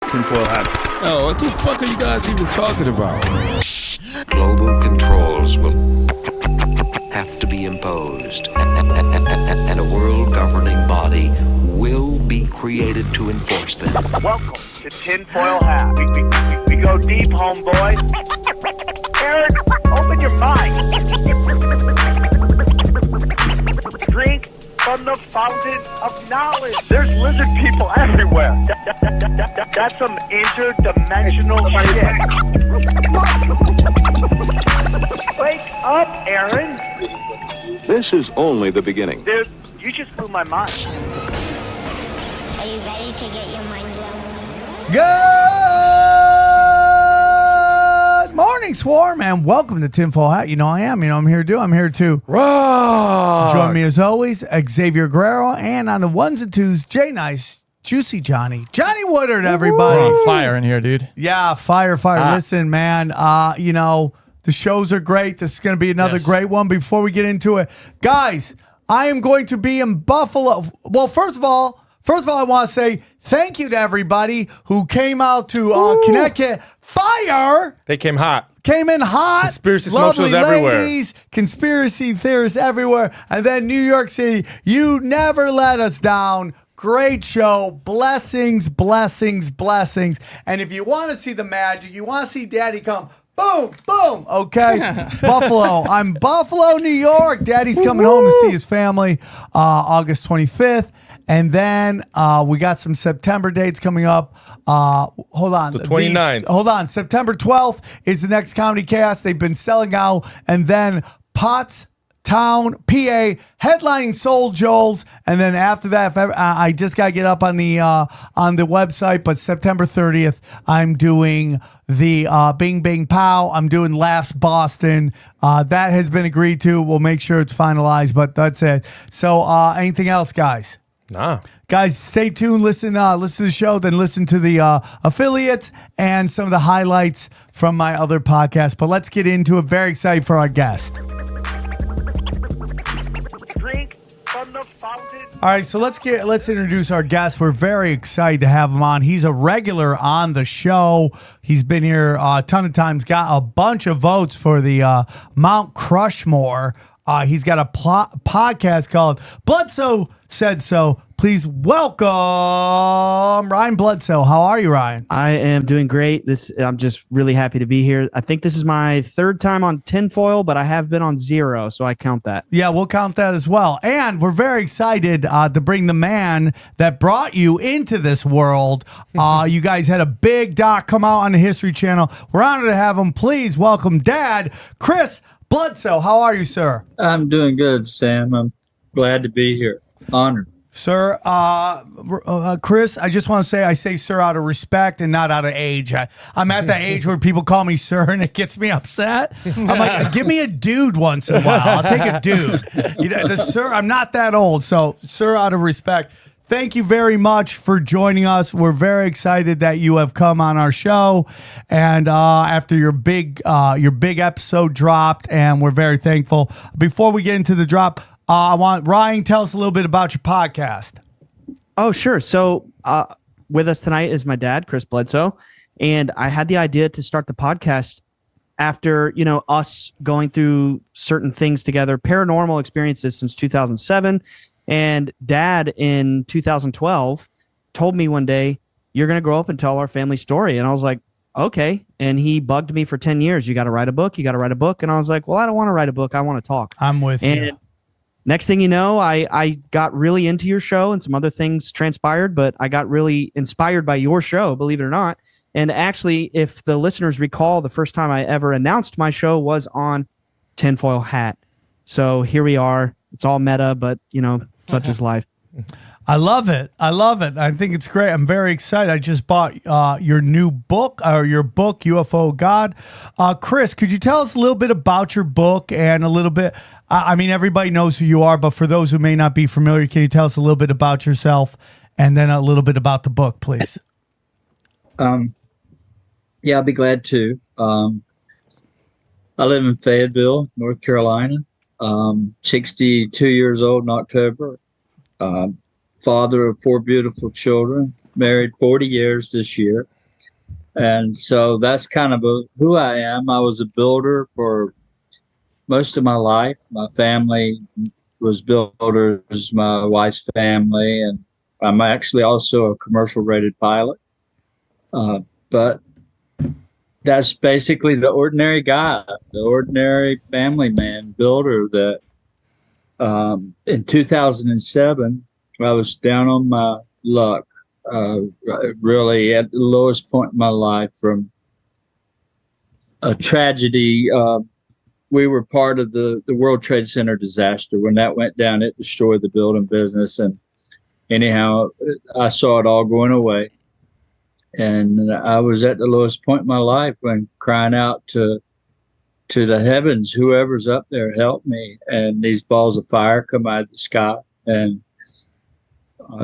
Tinfoil hat. Oh, what the fuck are you guys even talking about? Global controls will have to be imposed, and a world governing body will be created to enforce them. Welcome to Tinfoil Hat. We go deep, homeboy. Aaron, open your mind. Drink from the fountain of knowledge. There's lizard people everywhere. That's some interdimensional shit. Wake up, Aaron. This is only the beginning. Dude, you just blew my mind. Are you ready to get your mind blown? Good morning, Swarm, and welcome to Tinfoil Hat. You know I am. You know I'm here too. I'm here too. Rock. Join me as always, Xavier Guerrero, and on the ones and twos, Jay Nice, Juicy Johnny Woodard, everybody. We're on fire in here, dude. Yeah, fire. Listen, man, you know, the shows are great. This is going to be another great one. Before we get into it, guys, I am going to be in Buffalo. Well, first of all, I want to say thank you to everybody who came out to Connecticut. Fire! They came hot. Came in hot. Conspiracy smoke shows lovely everywhere. Ladies, conspiracy theorists everywhere. And then New York City, you never let us down. Great show. Blessings. And if you want to see the magic, you want to see Daddy come, boom, boom. Okay. Buffalo. I'm Buffalo, New York. Daddy's coming home to see his family August 25th. And then we got some September dates coming up. Hold on. The 29th. Hold on. September 12th is the next Comedy Chaos. They've been selling out. And then Pottstown, PA, headlining Soul Joel's. And then after that, I just got to get up on the website. But September 30th, I'm doing the Bing Bing Pow. I'm doing Laughs Boston. That has been agreed to. We'll make sure it's finalized. But that's it. So anything else, guys? Nah. Guys, stay tuned. Listen to the show, then listen to the affiliates and some of the highlights from my other podcasts. But let's get into it. Very excited for our guest. Drink from the fountain. All right, so let's introduce our guest. We're very excited to have him on. He's a regular on the show. He's been here a ton of times. Got a bunch of votes for the Mount Crushmore. He's got a podcast called Bledsoe Said So. Please welcome Ryan Bledsoe. How are you, Ryan? I am doing great. I'm just really happy to be here. I think this is my third time on Tinfoil, but I have been on zero, so I count that. Yeah, we'll count that as well. And we're very excited to bring the man that brought you into this world. You guys had a big doc come out on the History Channel. We're honored to have him. Please welcome Dad, Chris Bledsoe. How are you, sir? I'm doing good, Sam. I'm glad to be here. Honored. Sir, Chris, I just want to say I say sir out of respect and not out of age. I'm at that age where people call me sir and it gets me upset. I'm like, give me a dude once in a while. I'll take a dude. You know, sir, I'm not that old, so sir out of respect. Thank you very much for joining us. We're very excited that you have come on our show, and after your big episode dropped, and we're very thankful. Before we get into the drop, I want Ryan, tell us a little bit about your podcast. Oh, sure. So with us tonight is my dad, Chris Bledsoe, and I had the idea to start the podcast after, us going through certain things together, paranormal experiences since 2007. And Dad in 2012 told me one day, you're going to grow up and tell our family story. And I was like, okay. And he bugged me for 10 years. You got to write a book. And I was like, well, I don't want to write a book. I want to talk. I'm with you. Next thing you know, I got really into your show and some other things transpired, but I got really inspired by your show, believe it or not. And actually, if the listeners recall, the first time I ever announced my show was on Tinfoil Hat. So here we are. It's all meta, but, such is life. I love it. I think it's great. I'm very excited. I just bought your new book, or your book, UFO God. Chris, could you tell us a little bit about your book and a little bit, I mean, everybody knows who you are, but for those who may not be familiar, can you tell us a little bit about yourself and then a little bit about the book, please? Yeah, I'll be glad to. I live in Fayetteville, North Carolina. 62 years old in October. Father of 4 beautiful children. Married 40 years this year. And so that's kind of who I am. I was a builder for most of my life. My family was builders, my wife's family, and I'm actually also a commercial rated pilot. But that's basically the ordinary guy, the ordinary family man builder that in 2007, I was down on my luck, really at the lowest point in my life from a tragedy. We were part of the World Trade Center disaster. When that went down, it destroyed the building business. And anyhow, I saw it all going away. And I was at the lowest point in my life when crying out to the heavens, whoever's up there, help me. And these balls of fire come out of the sky and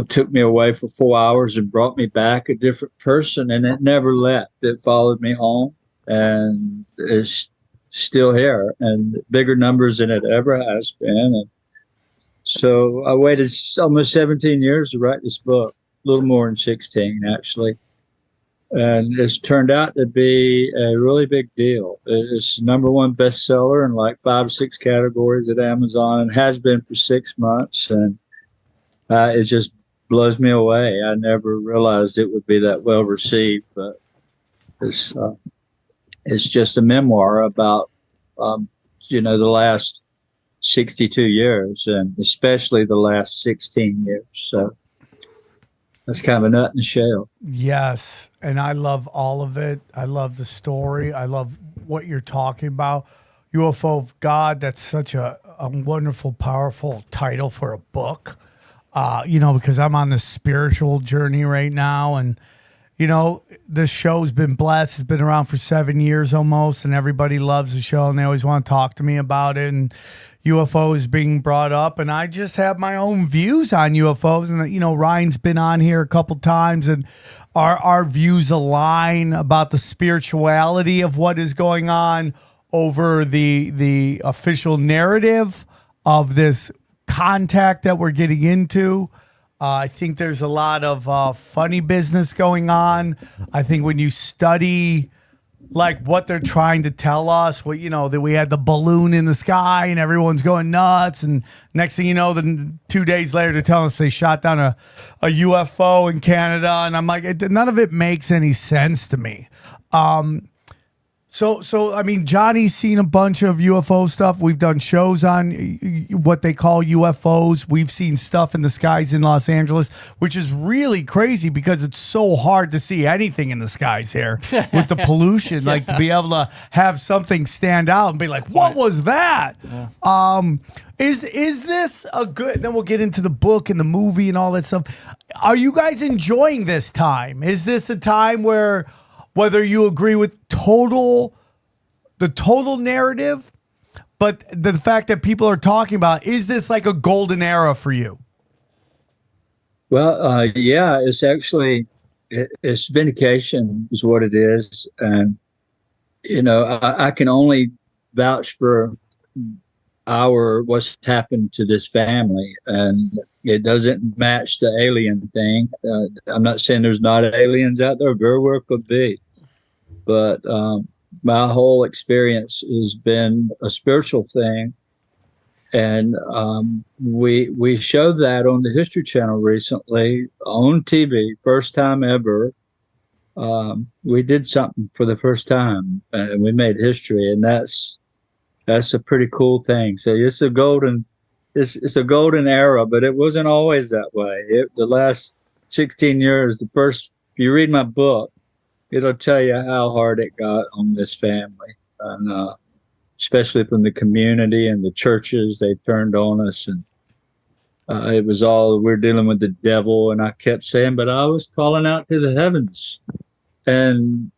took me away for 4 hours and brought me back a different person. And it never left. It followed me home and it's still here and bigger numbers than it ever has been. And so I waited almost 17 years to write this book, a little more than 16, actually. And it's turned out to be a really big deal. It's #1 bestseller in like 5 or 6 categories at Amazon and has been for 6 months. And it just blows me away. I never realized it would be that well received, but it's just a memoir about, the last 62 years and especially the last 16 years. So that's kind of a nut in the shell. Yes. And I love all of it. I love the story. I love what you're talking about. UFO of God, that's such a wonderful, powerful title for a book. Because I'm on this spiritual journey right now. And, this show's been blessed. It's been around for 7 years almost. And everybody loves the show. And they always want to talk to me about it. And UFO is being brought up. And I just have my own views on UFOs. And, Ryan's been on here a couple times. And our views align about the spirituality of what is going on over the official narrative of this contact that we're getting into. I think there's a lot of funny business going on. I think when you study like what they're trying to tell us, that we had the balloon in the sky and everyone's going nuts. And next thing you know, then 2 days later they're telling us they shot down a UFO in Canada. And I'm like, none of it makes any sense to me. So I mean, Johnny's seen a bunch of UFO stuff. We've done shows on what they call UFOs. We've seen stuff in the skies in Los Angeles, which is really crazy because it's so hard to see anything in the skies here with the pollution. Like to be able to have something stand out and be like, "What was that?" Yeah. Is this a good? Then we'll get into the book and the movie and all that stuff. Are you guys enjoying this time? Is this a time where, whether you agree with the total narrative, but the fact that people are talking about, is this like a golden era for you? Well, yeah, it's actually, it's vindication is what it is. And, I can only vouch for what's happened to this family. And it doesn't match the alien thing. I'm not saying there's not aliens out there, very well could be. But my whole experience has been a spiritual thing. And we showed that on the History Channel recently on TV, first time ever. We did something for the first time and we made history. And that's a pretty cool thing. So it's a golden era, but it wasn't always that way. The last 16 years, if you read my book, it'll tell you how hard it got on this family, and especially from the community and the churches. They turned on us, and it was all, we're dealing with the devil. And I kept saying, but I was calling out to the heavens, and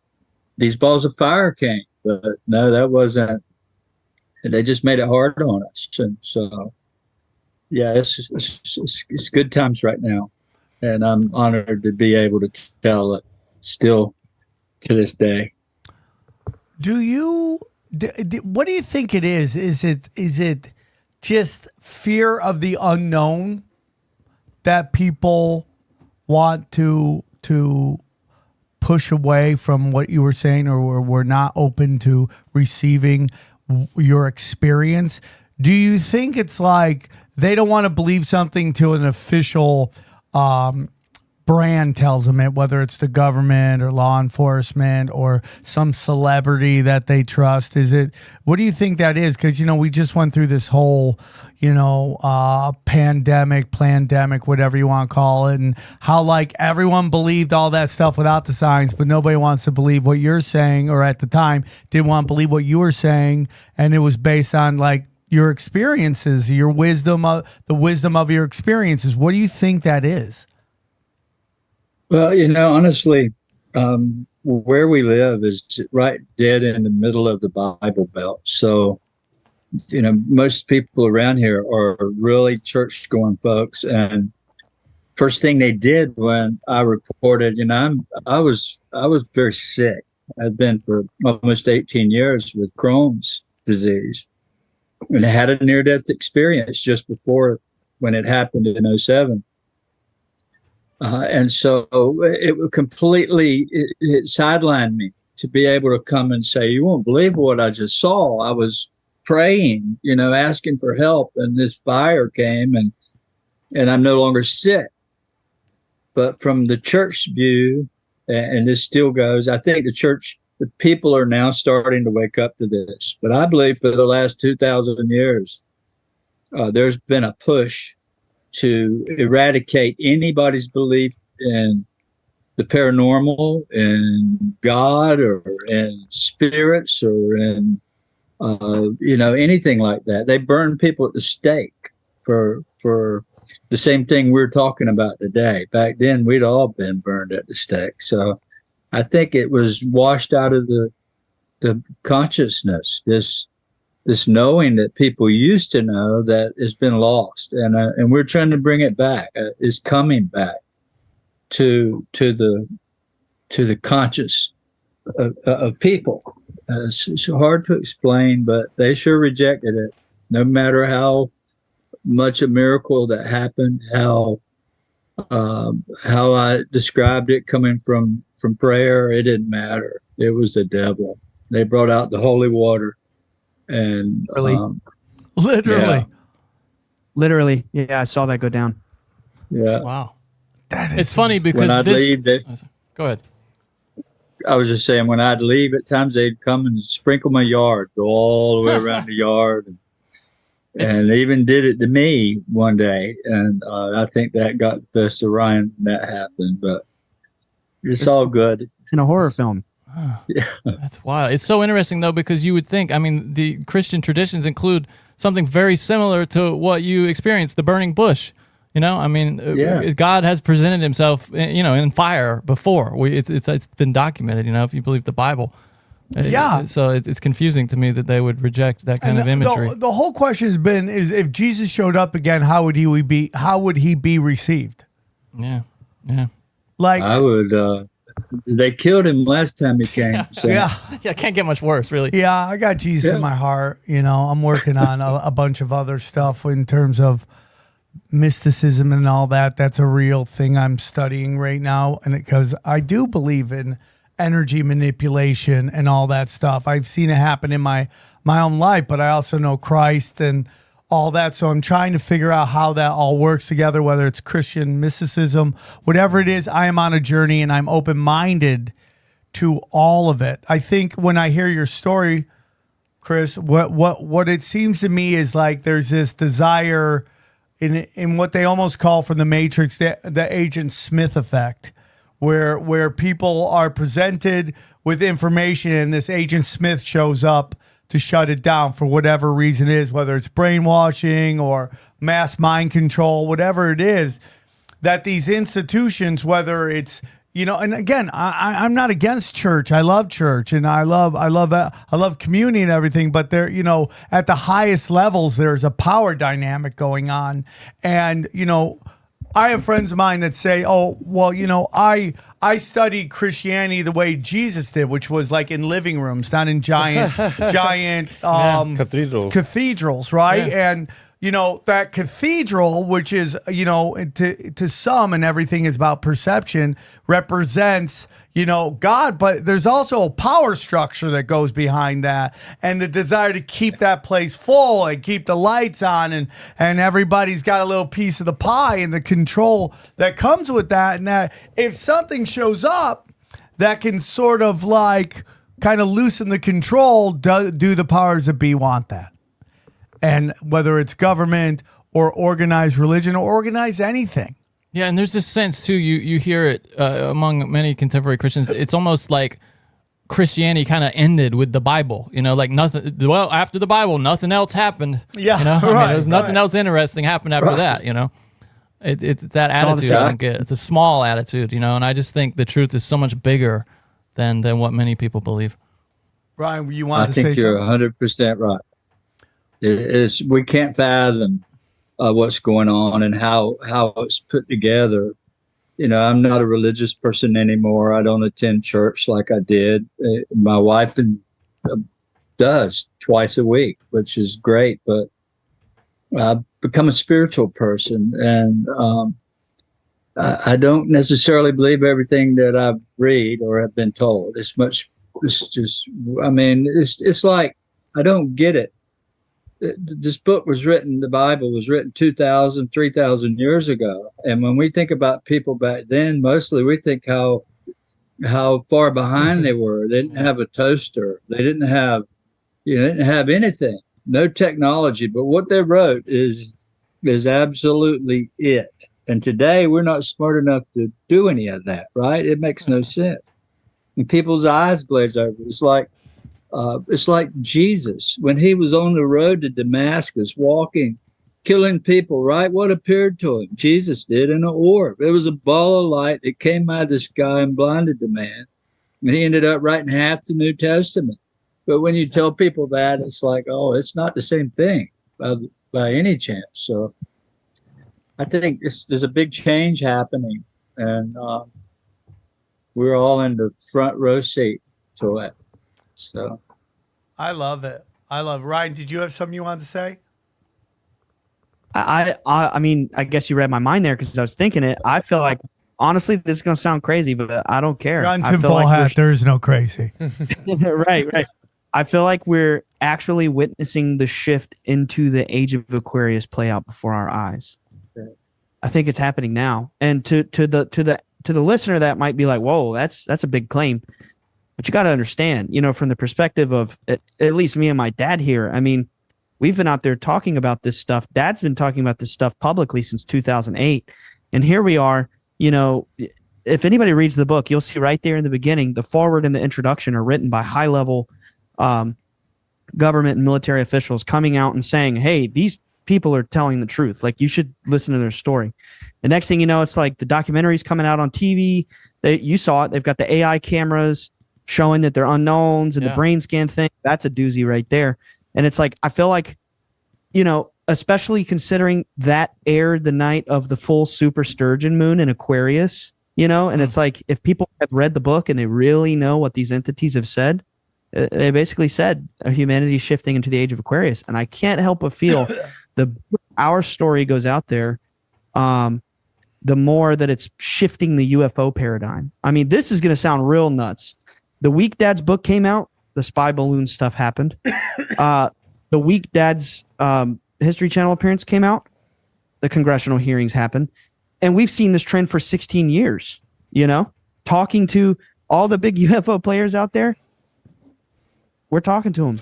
these balls of fire came. But no, that wasn't. They just made it hard on us, and so yeah, it's good times right now, and I'm honored to be able to tell it still to this day. What do you think it is? Is it just fear of the unknown that people want to push away from what you were saying, or were not open to receiving your experience. Do you think it's like they don't want to believe something till an official brand tells them it, whether it's the government or law enforcement or some celebrity that they trust? Is it, what do you think that is? Because, we just went through this whole, pandemic, whatever you want to call it, and how like everyone believed all that stuff without the science, but nobody wants to believe what you're saying, or at the time didn't want to believe what you were saying. And it was based on like your experiences, your wisdom, the wisdom of your experiences. What do you think that is? Well, honestly, where we live is right dead in the middle of the Bible Belt. So, most people around here are really church-going folks. And first thing they did when I reported, I was very sick. I'd been for almost 18 years with Crohn's disease, and I had a near-death experience just before when it happened in 2007. And so it completely it sidelined me to be able to come and say, you won't believe what I just saw. I was praying, asking for help, and this fire came, and I'm no longer sick. But from the church view, and this still goes, I think the people are now starting to wake up to this. But I believe for the last 2,000 years, there's been a push to eradicate anybody's belief in the paranormal, in God, or in spirits, or in anything like that. They burn people at the stake for the same thing we're talking about today. Back then, we'd all been burned at the stake. So I think it was washed out of the consciousness, this knowing that people used to know that has been lost, and we're trying to bring it back. Is coming back to the conscious of people. It's hard to explain, but they sure rejected it. No matter how much a miracle that happened, how I described it coming from prayer, it didn't matter. It was the devil. They brought out the holy water. And literally, yeah, I saw that go down. Yeah. Wow. It's funny because when I'd leave, go ahead. I was just saying, when I'd leave, at times they'd come and sprinkle my yard, go all the way around the yard, and they even did it to me one day. And I think that got the best of Ryan when that happened, but it's all good. In a horror film. Yeah. That's wild. It's so interesting though, because you would think, the Christian traditions include something very similar to what you experienced, the burning bush. God has presented himself, in fire before. It's been documented, if you believe the Bible. Yeah. So it's confusing to me that they would reject that kind of imagery. The whole question has been, is if Jesus showed up again, how would he be received? Yeah. Yeah. Like, I would, they killed him last time he came. So. Yeah, it can't get much worse, really. Yeah, I got Jesus in my heart. I'm working on a bunch of other stuff in terms of mysticism and all that. That's a real thing I'm studying right now, and because I do believe in energy manipulation and all that stuff. I've seen it happen in my own life, but I also know Christ and all that. So I'm trying to figure out how that all works together, whether it's Christian mysticism, whatever it is. I am on a journey and I'm open-minded to all of it. I think when I hear your story, Chris, what it seems to me is like there's this desire in what they almost call from the Matrix, the Agent Smith effect, where people are presented with information and this Agent Smith shows up to shut it down for whatever reason it is, whether it's brainwashing or mass mind control, whatever it is, that these institutions, whether it's, and again, I'm not against church. I love church and I love community and everything, but there, at the highest levels, there's a power dynamic going on. And, I have friends of mine that say, oh, well, I studied Christianity the way Jesus did, which was like in living rooms, not in giant Cathedrals. cathedrals, right? Yeah. And that cathedral, which is, to some, and everything is about perception, represents, God, but there's also a power structure that goes behind that, and the desire to keep that place full and keep the lights on, and everybody's got a little piece of the pie, and the control that comes with that. And that if something shows up that can sort of like kind of loosen the control, do the powers that be want that? And whether it's government or organized religion or organized anything. Yeah, and there's this sense too. You hear it among many contemporary Christians. It's almost like Christianity kind of ended with the Bible. Like nothing. Well, after the Bible, nothing else happened. Yeah, there was nothing else interesting happened after that. It's that attitude I don't get. It's a small attitude. And I just think the truth is so much bigger than what many people believe. Ryan, you want to say something? I think you're 100% right. We can't fathom what's going on and how it's put together. I'm not a religious person anymore. I don't attend church like I did. My wife does twice a week, which is great. But I've become a spiritual person, and I don't necessarily believe everything that I read or have been told. It's like I don't get it. This book was written, the Bible was written 2,000, 3,000 years ago. And when we think about people back then, mostly we think how far behind they were. They didn't have a toaster. They didn't have anything, no technology. But what they wrote is absolutely it. And today we're not smart enough to do any of that, right? It makes no sense. And people's eyes glaze over. It's like Jesus when he was on the road to Damascus, walking, killing people, right? What appeared to him? Jesus did in an orb. It was a ball of light that came out of the sky and blinded the man. And he ended up writing half the New Testament. But when you tell people that, it's like, oh, it's not the same thing by any chance. So I think there's a big change happening, and we're all in the front row seat to it. So I love it. Ryan, did you have something you wanted to say? I mean, I guess you read my mind there because I was thinking it. I feel like, honestly, this is going to sound crazy, but I don't care. You're on tinfoil hat. There is no crazy. Right. I feel like we're actually witnessing the shift into the age of Aquarius play out before our eyes. Okay. I think it's happening now. And to the listener, that might be like, whoa, that's a big claim. But you got to understand, from the perspective of at least me and my dad here, I mean, we've been out there talking about this stuff. Dad's been talking about this stuff publicly since 2008. And here we are, if anybody reads the book, you'll see right there in the beginning, the foreword and the introduction are written by high-level government and military officials coming out and saying, hey, these people are telling the truth. Like, you should listen to their story. The next thing you know, it's like the documentary's coming out on TV. You saw it. They've got the AI cameras showing that they're unknowns and the brain scan thing. That's a doozy right there. And it's like, I feel like, especially considering that aired the night of the full super sturgeon moon in Aquarius, and it's like, if people have read the book and they really know what these entities have said, they basically said humanity's shifting into the age of Aquarius. And I can't help but feel our story goes out there, the more that it's shifting the UFO paradigm. I mean, this is going to sound real nuts. The week Dad's book came out, the spy balloon stuff happened. The week Dad's History Channel appearance came out, the congressional hearings happened. And we've seen this trend for 16 years, talking to all the big UFO players out there. We're talking to them,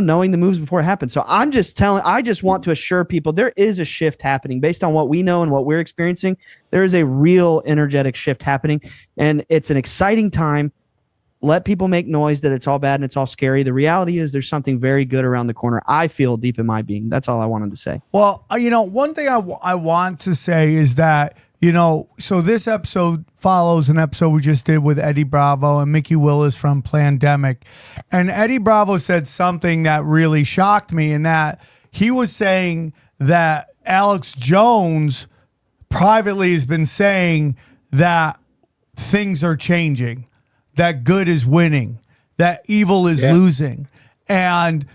knowing the moves before it happened. So I just want to assure people there is a shift happening based on what we know and what we're experiencing. There is a real energetic shift happening, and it's an exciting time. Let people make noise that it's all bad and it's all scary. The reality is there's something very good around the corner. I feel deep in my being. That's all I wanted to say. Well, one thing I want to say is that, so this episode follows an episode we just did with Eddie Bravo and Mickey Willis from Plandemic. And Eddie Bravo said something that really shocked me, in that he was saying that Alex Jones privately has been saying that things are changing, that good is winning, that evil is losing. And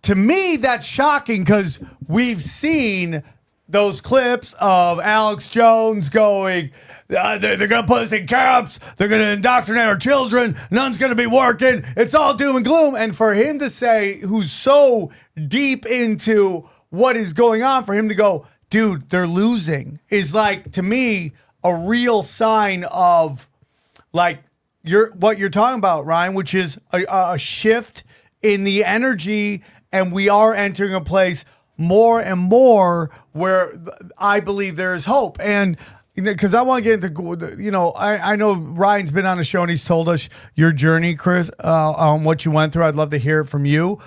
to me, that's shocking because we've seen those clips of Alex Jones going, they're going to put us in camps. They're going to indoctrinate our children. None's going to be working. It's all doom and gloom. And for him to say, who's so deep into what is going on, for him to go, dude, they're losing, is like, to me, a real sign of like what you're talking about, Ryan, which is a shift in the energy. And we are entering a place more and more where I believe there is hope. And because I want to get into, I know Ryan's been on the show and he's told us your journey, Chris, on what you went through. I'd love to hear it from you.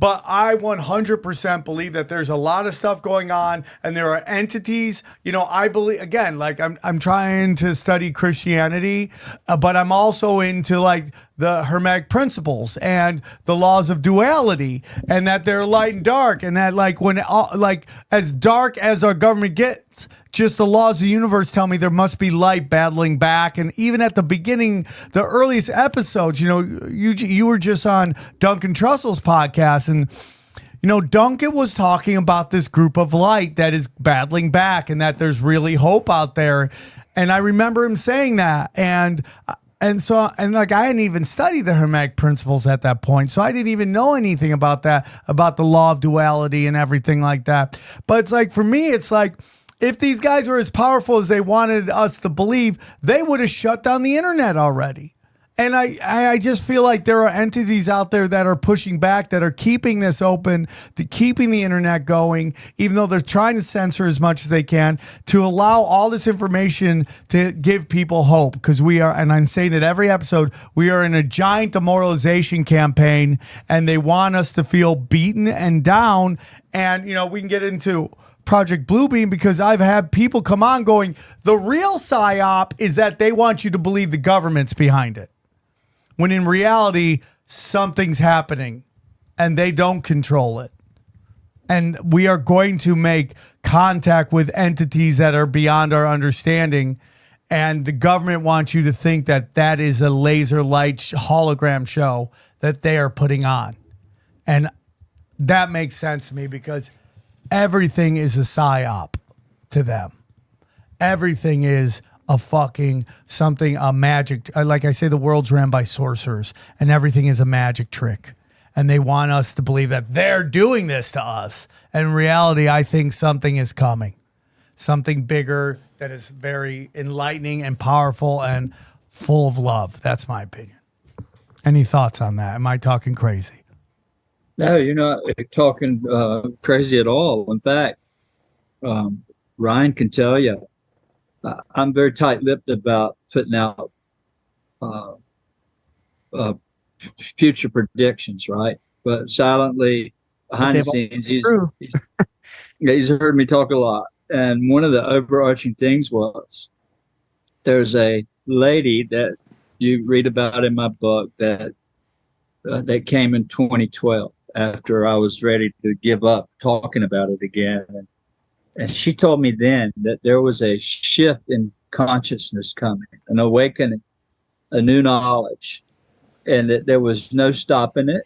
But I 100% believe that there's a lot of stuff going on and there are entities, I believe, again, like I'm trying to study Christianity, but I'm also into like the Hermetic principles and the laws of duality, and that they're light and dark, and that like when, like as dark as our government gets, just the laws of the universe tell me there must be light battling back. And even at the beginning, the earliest episodes, you were just on Duncan Trussell's podcast, and Duncan was talking about this group of light that is battling back and that there's really hope out there. And I remember him saying that. And like I hadn't even studied the Hermetic principles at that point. So I didn't even know anything about that, about the law of duality and everything like that. But it's like, for me, it's like, if these guys were as powerful as they wanted us to believe, they would have shut down the internet already. And I just feel like there are entities out there that are pushing back, that are keeping this open, keeping the internet going, even though they're trying to censor as much as they can, to allow all this information to give people hope. Because we are, and I'm saying it every episode, we are in a giant demoralization campaign, and they want us to feel beaten and down. And, we can get into Project Bluebeam, because I've had people come on going, the real psyop is that they want you to believe the government's behind it, when in reality something's happening and they don't control it. And we are going to make contact with entities that are beyond our understanding, and the government wants you to think that that is a laser light hologram show that they are putting on. And that makes sense to me, because everything is a psyop to them. Everything is a fucking something, a magic. Like I say, the world's ran by sorcerers, and everything is a magic trick. And they want us to believe that they're doing this to us. And in reality, I think something is coming. Something bigger that is very enlightening and powerful and full of love. That's my opinion. Any thoughts on that? Am I talking crazy? No, you're not talking crazy at all. In fact, Ryan can tell you, I'm very tight-lipped about putting out future predictions, right? But silently, behind the scenes, he's heard me talk a lot. And one of the overarching things was, there's a lady that you read about in my book that came in 2012. After I was ready to give up talking about it again. And she told me then that there was a shift in consciousness coming, an awakening, a new knowledge, and that there was no stopping it.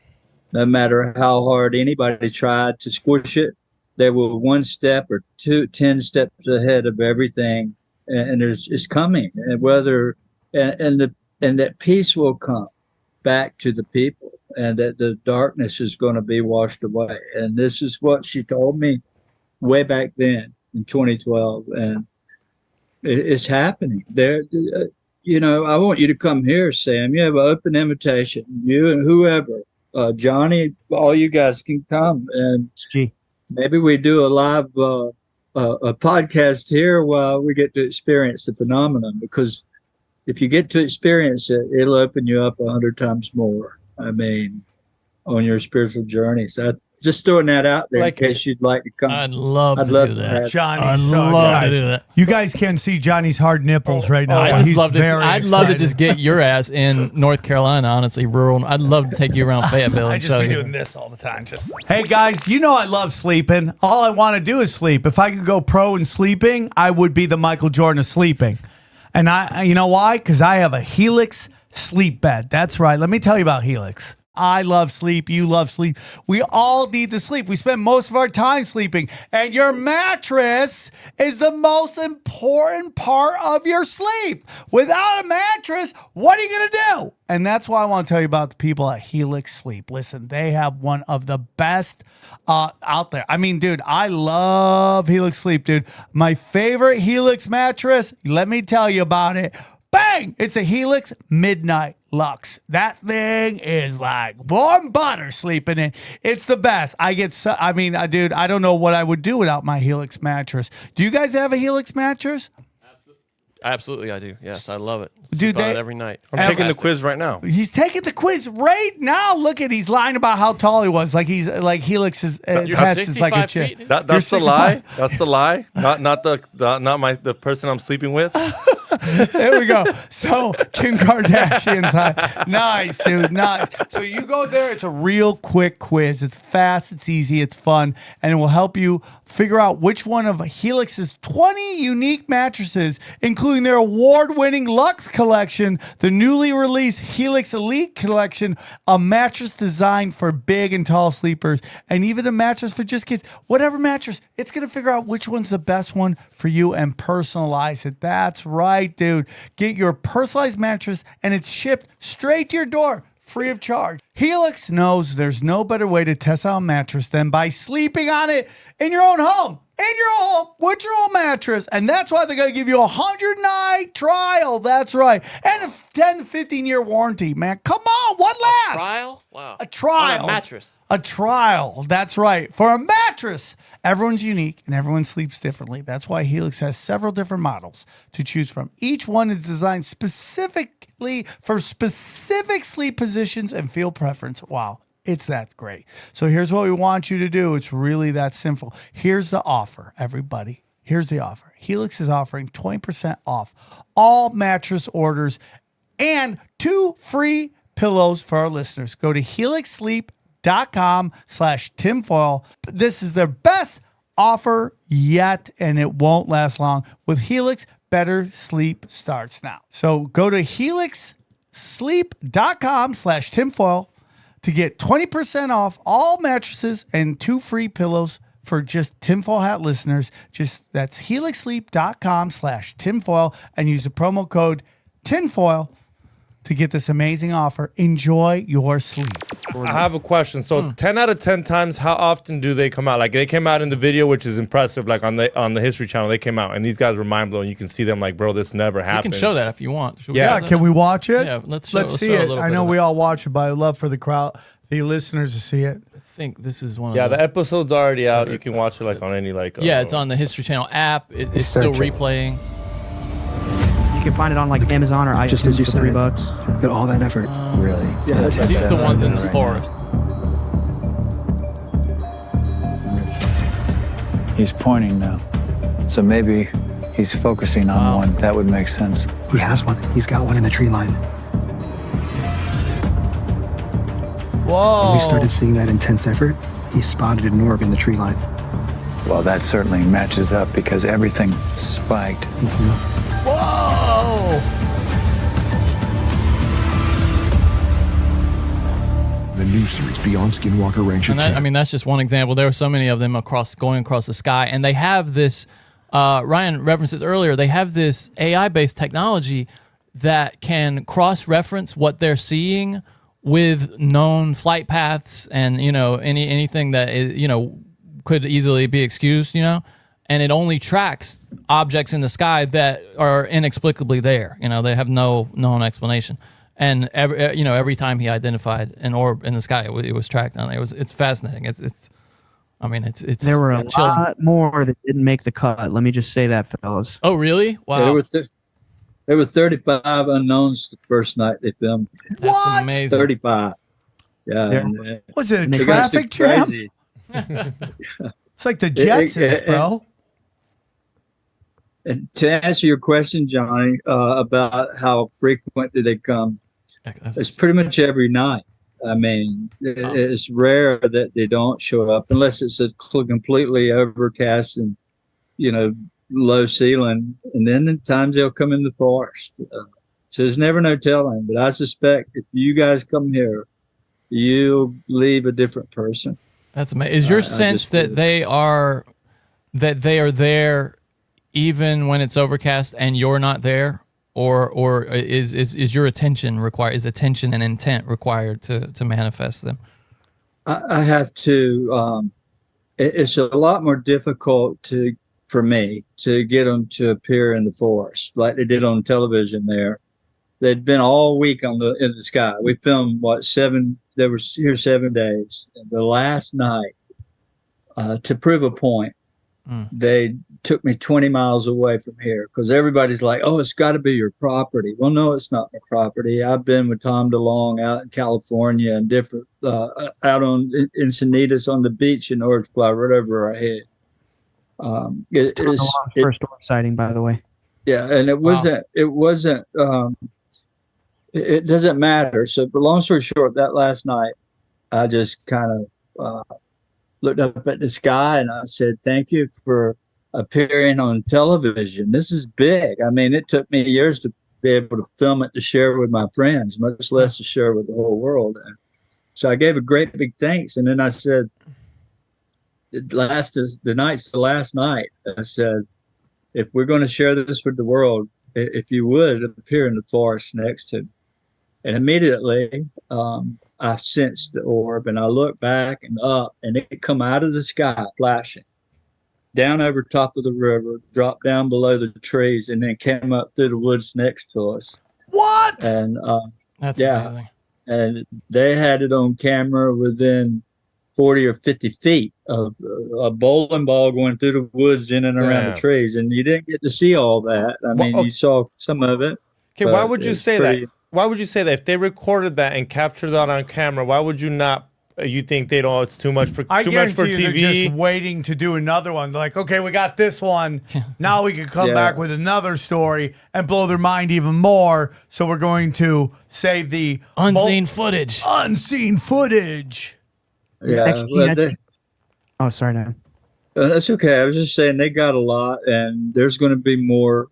No matter how hard anybody tried to squish it, they were one step or 10 steps ahead of everything. And it's coming. And that peace will come back to the people, and that the darkness is going to be washed away. And this is what she told me way back then in 2012. And it's happening there. I want you to come here, Sam. You have an open invitation. You and whoever, Johnny, all you guys can come. And maybe we do a live a podcast here while we get to experience the phenomenon, because if you get to experience it, it'll open you up 100 times more. I mean, on your spiritual journey. So just throwing that out there in case you'd like to come. I'd love to do that. Johnny's so excited to do that. You guys can't see Johnny's hard nipples right now. I'd love to just get your ass in North Carolina, honestly, rural. I'd love to take you around Fayetteville. I just be doing this all the time. Hey guys, I love sleeping. All I want to do is sleep. If I could go pro in sleeping, I would be the Michael Jordan of sleeping. And you know why? Because I have a Helix sleep bed. That's right. Let me tell you about Helix. I love sleep. You love sleep. We all need to sleep. We spend most of our time sleeping. And your mattress is the most important part of your sleep. Without a mattress, what are you going to do? And that's why I want to tell you about the people at Helix Sleep. Listen, they have one of the best out there. I mean, dude, I love Helix Sleep, dude. My favorite Helix mattress, let me tell you about it. Bang! It's a Helix Midnight Lux. That thing is like warm butter sleeping in. It's the best. Dude, I don't know what I would do without my Helix mattress. Do you guys have a Helix mattress? Absolutely, I do. Yes, I love it. Dude, Sleep on it every night. I'm taking the quiz right now. He's taking the quiz right now. Look at, he's lying about how tall he was. Like he's like Helix is test is like a chick. That's the lie. That's the lie. Not the person I'm sleeping with. There we go. So Kim Kardashian's high. Nice, dude. Nice. So you go there. It's a real quick quiz. It's fast. It's easy. It's fun. And it will help you figure out which one of Helix's 20 unique mattresses, including their award-winning Luxe collection, the newly released Helix Elite collection, a mattress designed for big and tall sleepers, and even a mattress for just kids. Whatever mattress, it's going to figure out which one's the best one for you and personalize it. That's right, dude. Get your personalized mattress, and it's shipped straight to your door, free of charge. Helix knows there's no better way to test out a mattress than by sleeping on it in your own home. In your home with your own mattress. And that's why they're going to give you a 100-night trial. That's right. And a 10 to 15-year warranty, man. Come on. What lasts? A trial? Wow. A trial. On a mattress. A trial. That's right. For a mattress. Everyone's unique and everyone sleeps differently. That's why Helix has several different models to choose from. Each one is designed specifically for specific sleep positions and field preference. Wow. It's that great. So here's what we want you to do. It's really that simple. Here's the offer, everybody. Here's the offer. Helix is offering 20% off all mattress orders and 2 free pillows for our listeners. Go to helixsleep.com/tinfoil. This is their best offer yet, and it won't last long. With Helix, better sleep starts now. So go to helixsleep.com/tinfoil to get 20% off all mattresses and 2 free pillows for just Tinfoil Hat listeners. That's helixsleep.com/tinfoil and use the promo code tinfoil to get this amazing offer. Enjoy your sleep. I have a question. So 10 out of 10 times, how often do they come out? Like they came out in the video, which is impressive. Like on the History Channel, they came out and these guys were mind blowing. You can see them like, bro, this never happened. You can show that if you want. Yeah, can we watch it? Yeah, let's see it. I know we all watch it, but I'd love for the crowd, the listeners to see it. I think this is one of the episode's already out. You can watch it like on any it's on the History Channel app. It's still replaying. You can find it on like Amazon or just iTunes as you for said $3. But all that effort, really. Yeah, these are the ones in the forest. He's pointing now, so maybe he's focusing on one. That would make sense. He has one. He's got one in the tree line. Whoa! When we started seeing that intense effort, he spotted an orb in the tree line. Well, that certainly matches up because everything spiked. Whoa! The new series Beyond Skinwalker Ranch. And that's just one example. There are so many of them going across the sky, and they have this. Ryan referenced this earlier. They have this AI-based technology that can cross-reference what they're seeing with known flight paths and anything that is could easily be excused. And it only tracks objects in the sky that are inexplicably there. They have no known explanation. And every time he identified an orb in the sky, it was tracked on there. It's fascinating. It's. There were a lot more that didn't make the cut. Let me just say that, fellas. Oh, really? Wow. Yeah, there were 35 unknowns the first night they filmed. That's amazing. 35. Yeah. Was it a traffic jam? It's like the Jetsons, bro. And to answer your question, Johnny, about how frequent do they come, it's pretty much every night. I mean, it's rare that they don't show up unless it's a completely overcast and, low ceiling. And then at times they'll come in the forest. So there's never no telling. But I suspect if you guys come here, you leave a different person. That's amazing. Is your sense that they are there even when it's overcast and you're not there, or is your attention required? Is attention and intent required to manifest them? I have to. It's a lot more difficult for me to get them to appear in the forest like they did on television. They'd been all week in the sky. We filmed 7. They were here 7 days. The last night, to prove a point, they took me 20 miles away from here because everybody's like, "Oh, it's got to be your property." Well, no, it's not my property. I've been with Tom DeLonge out in California and different out on Encinitas on the beach in Orange Flower, right over our head. It's Tom DeLonge's first storm sighting, by the way. Yeah, and it wasn't. It doesn't matter. So, but long story short, that last night, I just kind of looked up at the sky and I said, "Thank you for appearing on television. This is big." I mean, it took me years to be able to film it to share with my friends, much less to share with the whole world. And so I gave a great big thanks, and then I said, the night's the last night. I said, if we're going to share this with the world, if you would appear in the forest next to me. And immediately, I sensed the orb, and I looked back and up, and it come out of the sky flashing down over top of the river, dropped down below the trees, and then came up through the woods next to us. What? And that's amazing. And they had it on camera within 40 or 50 feet of a bowling ball going through the woods in and around the trees. And you didn't get to see all that. I mean, you saw some of it. Okay, why would you say that? Why would you say that? If they recorded that and captured that on camera, why would you not? You think they don't? It's too much for I too much for guarantee you TV. they're just waiting to do another one. They're like, okay, we got this one. Now we can come back with another story and blow their mind even more. So we're going to save the unseen footage. Unseen footage. Yeah. Oh, sorry, no. That's okay. I was just saying they got a lot, and there's going to be more.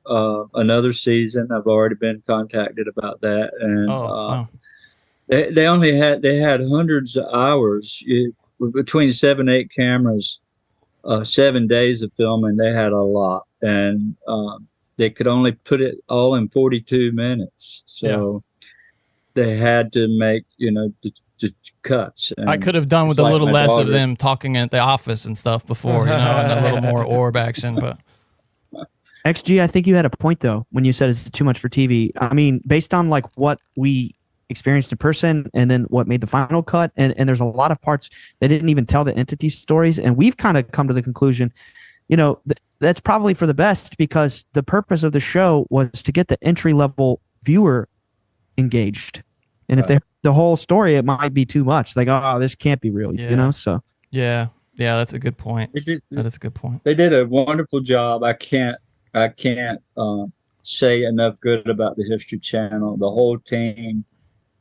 Another season. I've already been contacted about that, and they had hundreds of hours between 7-8 cameras, 7 days of filming. They had a lot, and they could only put it all in 42 minutes. So they had to make the cuts. And I could have done with a little less of them talking at the office and stuff before, and a little more orb action. But XG, I think you had a point though when you said it's too much for TV. I mean, based on like what we experienced in person and then what made the final cut, and there's a lot of parts they didn't even tell the entity stories, and we've kind of come to the conclusion, that's probably for the best, because the purpose of the show was to get the entry level viewer engaged. And if they the whole story, it might be too much. Like, oh, this can't be real, So yeah, that's a good point. That is a good point. They did a wonderful job. I can't say enough good about the History Channel. The whole team,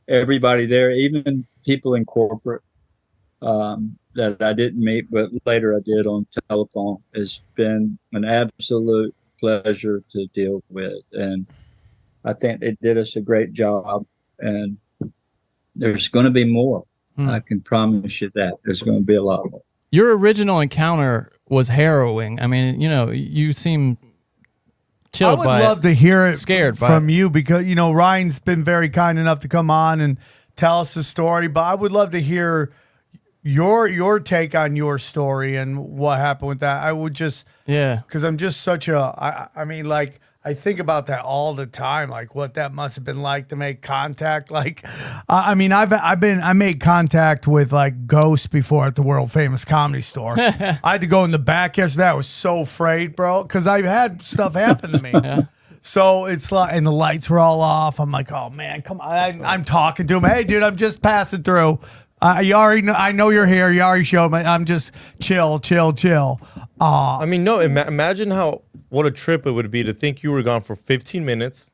everybody there, even people in corporate that I didn't meet, but later I did on telephone. It's been an absolute pleasure to deal with, and I think they did us a great job. And there's going to be more. I can promise you that. There's going to be a lot more. Your original encounter was harrowing. I mean, you seem chilled by it. I would love to hear it from you, because, Ryan's been very kind enough to come on and tell us the story, but I would love to hear your take on your story and what happened with that. I would just, because I'm just such I think about that all the time, like what that must have been like to make contact. Like, I made contact with like ghosts before at the world famous Comedy Store. I had to go in the back yesterday. I was so afraid, bro, because I've had stuff happen to me. So it's like, and the lights were all off. I'm like, oh man, come on. I'm talking to him. Hey, dude, I'm just passing through. You already know, I know you're here. You already showed me. I'm just chill. Imagine what a trip it would be to think you were gone for 15 minutes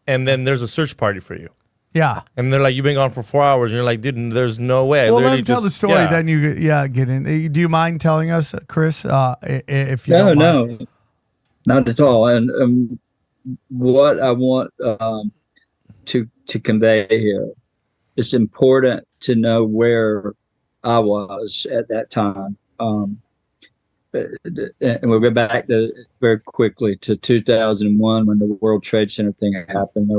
and then there's a search party for you. Yeah. And they're like, you've been gone for 4 hours. And you're like, dude, there's no way. Well, let me tell the story. Then you get in. Do you mind telling us, Chris, if you don't mind? No, not at all. And what I want to convey here, it's important to know where I was at that time. And we'll go back to very quickly to 2001 when the World Trade Center thing happened.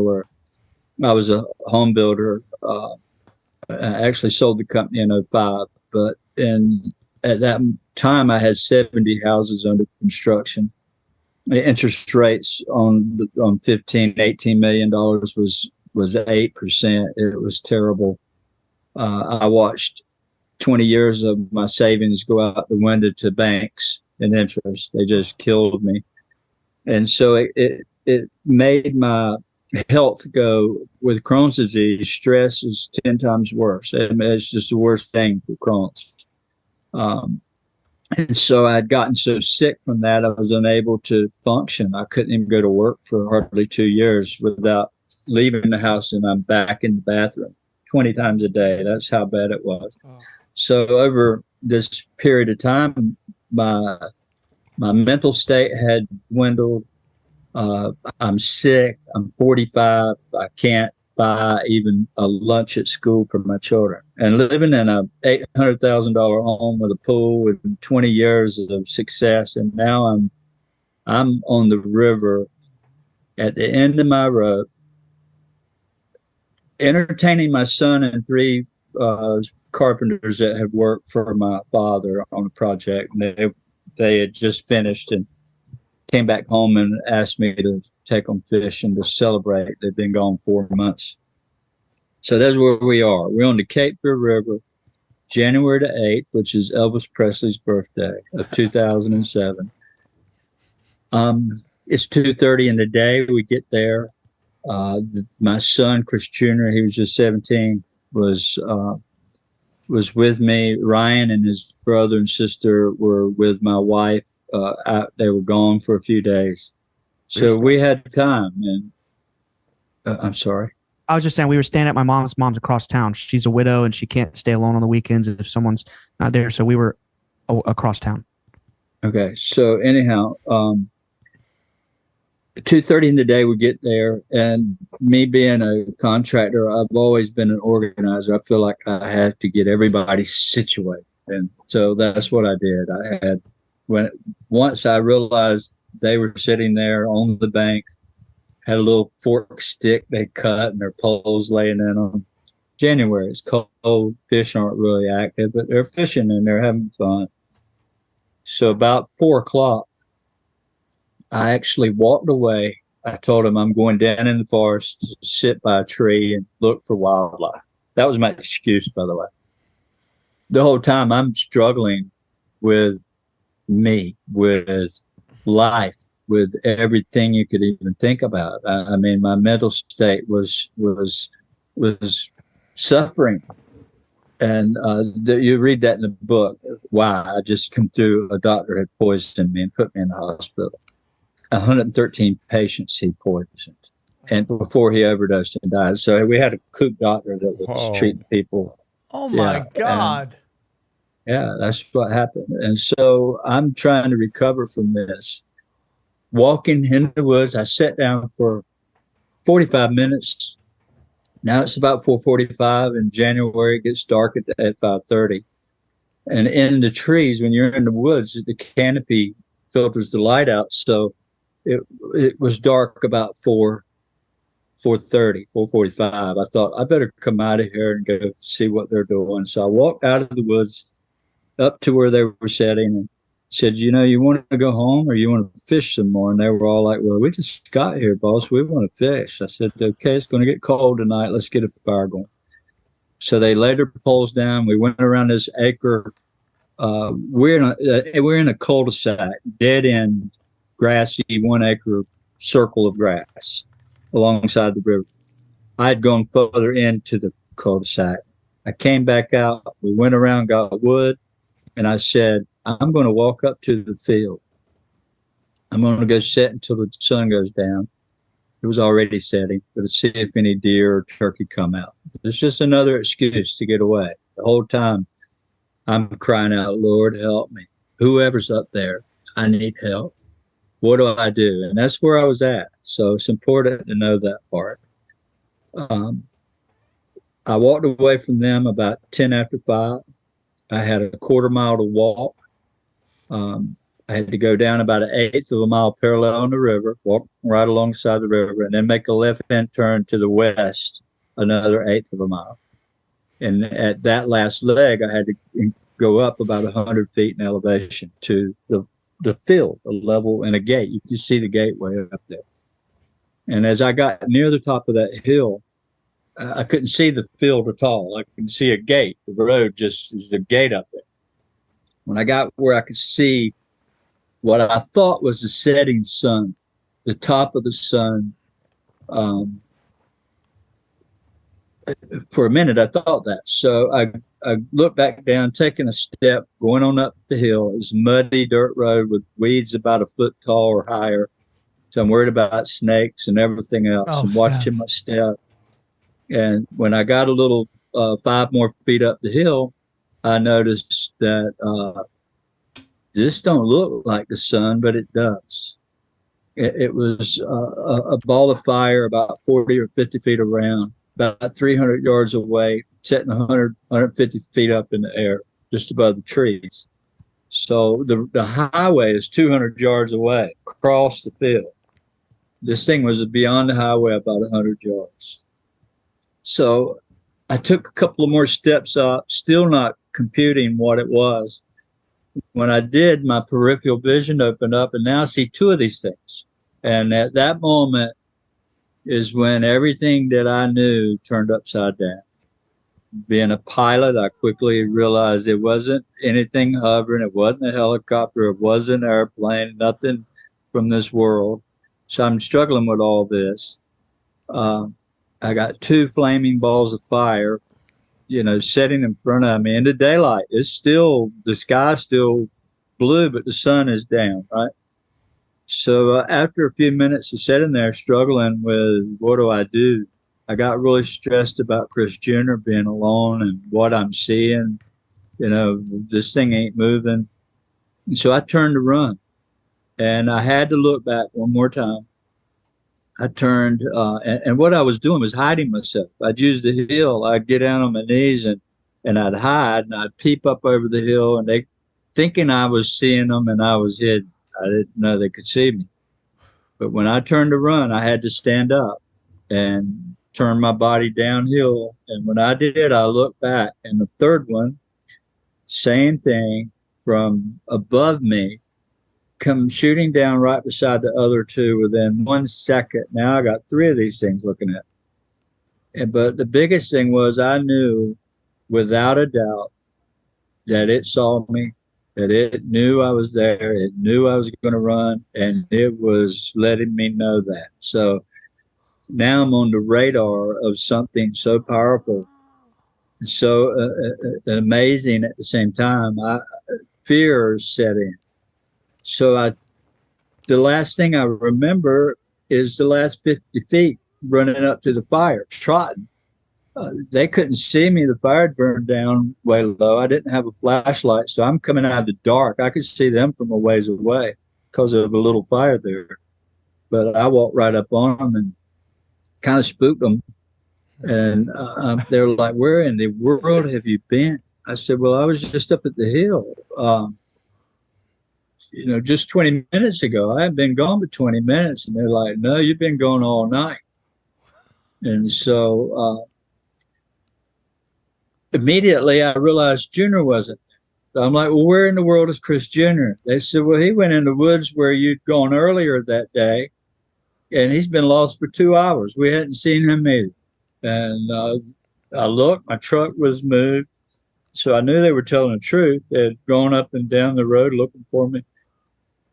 I was a home builder. I actually sold the company in '05, but at that time I had 70 houses under construction. The interest rates on $15-18 million was 8%. It was terrible. I watched 20 years of my savings go out the window to banks and interest. They just killed me. And so it made my health go with Crohn's disease. Stress is 10 times worse. It's just the worst thing for Crohn's. And so I'd gotten so sick from that, I was unable to function. I couldn't even go to work for hardly 2 years without leaving the house, and I'm back in the bathroom 20 times a day. That's how bad it was. Oh. So over this period of time, my mental state had dwindled. I'm sick. I'm 45. I can't buy even a lunch at school for my children. And living in a $800,000 home with a pool with 20 years of success, and now I'm on the river at the end of my rope, entertaining my son and three carpenters that had worked for my father on a project. And they had just finished and came back home and asked me to take them fishing to celebrate. They've been gone 4 months. So that's where we are. We're on the Cape Fear River, January the 8th, which is Elvis Presley's birthday of 2007. It's 2:30 in the day. We get there. My son, Chris Jr., he was just 17, was with me. Ryan and his brother and sister were with my wife. They were gone for a few days. So we had time. And I'm sorry. I was just saying, we were staying at my mom's across town. She's a widow and she can't stay alone on the weekends if someone's not there. So we were across town. Okay. So anyhow, 2:30 in the day, we get there, and me being a contractor, I've always been an organizer. I feel like I have to get everybody situated. And so that's what I did. Once I realized they were sitting there on the bank, had a little fork stick they cut and their poles laying in them. January, it's cold. Fish aren't really active, but they're fishing and they're having fun. So about 4:00, I actually walked away. I told them I'm going down in the forest to sit by a tree and look for wildlife. That was my excuse, by the way. The whole time I'm struggling with me, with life, with everything you could even think about. I mean, my mental state was suffering. And you read that in the book. Wow, I just come through. A doctor had poisoned me and put me in the hospital. 113 patients he poisoned, and before he overdosed and died. So we had a kook doctor that was treating people. Oh my God. Yeah, that's what happened. And so I'm trying to recover from this. Walking in the woods, I sat down for 45 minutes. Now it's about 4:45 in January. It gets dark at 5:30. And in the trees, when you're in the woods, the canopy filters the light out. So it was dark about 4:30, 4:45. I thought I better come out of here and go see what they're doing. So I walked out of the woods up to where they were sitting and said, you want to go home or you want to fish some more? And they were all like, well, we just got here, boss. We want to fish. I said, okay, it's going to get cold tonight. Let's get a fire going. So they laid their poles down. We went around this acre. We're in a cul-de-sac, dead end, grassy 1 acre circle of grass alongside the river. I had gone further into the cul-de-sac. I came back out. We went around, got wood, and I said, I'm going to walk up to the field. I'm going to go sit until the sun goes down. It was already setting, but to see if any deer or turkey come out. It's just another excuse to get away. The whole time I'm crying out, Lord, help me. Whoever's up there, I need help. What do I do? And that's where I was at. So it's important to know that part. I walked away from them about 10 after 5. I had a quarter mile to walk. I had to go down about an eighth of a mile parallel on the river, walk right alongside the river, and then make a left-hand turn to the west, another eighth of a mile. And at that last leg, I had to go up about 100 feet in elevation to the field, a level and a gate. You can see the gateway up there. And as I got near the top of that hill, I couldn't see the field at all. I could see a gate. The road just is a gate up there. When I got where I could see what I thought was the setting sun, the top of the sun, for a minute I thought that. So I looked back down, taking a step, going on up the hill. It's a muddy dirt road with weeds about a foot tall or higher. So I'm worried about snakes and everything else. I'm watching my step. And when I got a little 5 more feet up the hill, I noticed that this don't look like the sun, but it does. It was a ball of fire about 40 or 50 feet around, about 300 yards away, sitting 150 feet up in the air, just above the trees. So the highway is 200 yards away, across the field. This thing was beyond the highway about 100 yards. So I took a couple of more steps up, still not computing what it was. When I did, my peripheral vision opened up, and now I see 2 of these things. And at that moment is when everything that I knew turned upside down. Being a pilot, I quickly realized it wasn't anything hovering. It wasn't a helicopter. It wasn't an airplane, nothing from this world. So I'm struggling with all this. I got 2 flaming balls of fire, setting in front of me in the daylight. It's still, the sky's still blue, but the sun is down, right? So after a few minutes of sitting there struggling with what do I do, I got really stressed about Chris Jr. being alone and what I'm seeing. This thing ain't moving. And so I turned to run, and I had to look back one more time. I turned, and what I was doing was hiding myself. I'd use the hill. I'd get down on my knees and I'd hide, and I'd peep up over the hill, and they thinking I was seeing them, and I was hidden. I didn't know they could see me. But when I turned to run, I had to stand up and turn my body downhill. And when I did, I looked back, and the third one, same thing, from above me, come shooting down right beside the other 2 within 1 second. Now I got 3 of these things looking at me. But the biggest thing was I knew without a doubt that it saw me, that it knew I was there, it knew I was going to run, and it was letting me know that. So now I'm on the radar of something so powerful, so amazing at the same time. Fear set in. So the last thing I remember is the last 50 feet running up to the fire, trotting. They couldn't see me. The fire had burned down way low. I didn't have a flashlight, so I'm coming out of the dark. I could see them from a ways away because of a little fire there. But I walked right up on them and kind of spooked them. And they were like, "Where in the world have you been?" I said, "Well, I was just up at the hill. Just 20 minutes ago. I haven't been gone but 20 minutes. And they're like, "No, you've been gone all night." And so immediately I realized Junior wasn't. So I'm like, "Well, where in the world is Chris Jr.?" They said, "Well, he went in the woods where you'd gone earlier that day, and he's been lost for 2 hours. We hadn't seen him either." And I looked, my truck was moved. So I knew they were telling the truth. They had gone up and down the road looking for me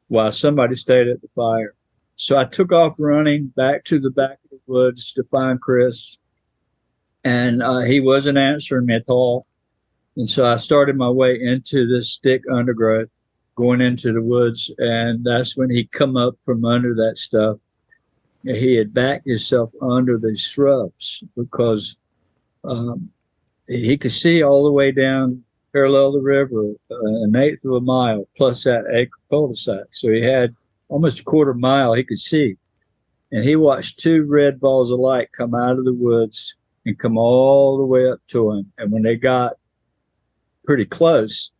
while somebody stayed at the fire. So I took off running back to the back of the woods to find Chris. And he wasn't answering me at all. And so I started my way into this thick undergrowth, going into the woods. And that's when he come up from under that stuff. He had backed himself under the shrubs because he could see all the way down parallel the river, an eighth of a mile, plus that acre cul-de-sac. So he had almost a quarter mile he could see. And he watched 2 red balls of light come out of the woods and come all the way up to him. And when they got pretty close,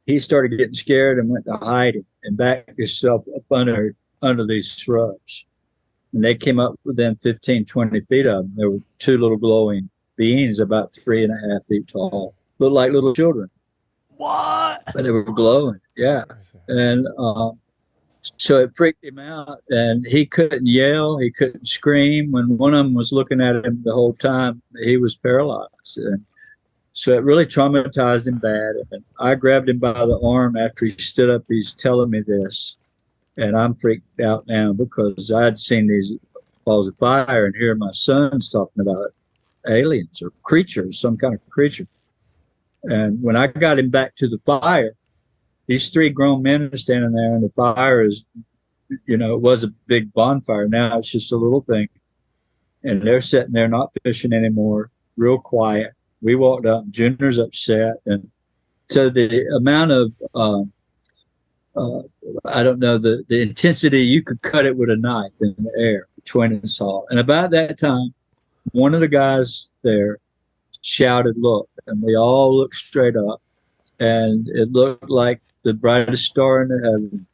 he started getting scared and went to hiding and backed himself up under these shrubs. And they came up within 15, 20 feet of him. There were two little glowing beings about 3.5 feet tall. Looked like little children. What? But they were glowing, yeah. And so it freaked him out, and he couldn't yell, he couldn't scream. When one of them was looking at him the whole time, he was paralyzed. And so it really traumatized him bad. And I grabbed him by the arm after he stood up. He's telling me this, and I'm freaked out now because I'd seen these balls of fire, and here my son's talking about aliens or creatures, some kind of creature. And when I got him back to the fire, these three grown men are standing there, and the fire is, it was a big bonfire. Now it's just a little thing. And they're sitting there not fishing anymore, real quiet. We walked up, and Junior's upset. And so the amount of, I don't know, the intensity, you could cut it with a knife in the air between us all. And about that time, one of the guys there shouted, "Look," and we all looked straight up, and it looked like the brightest star in the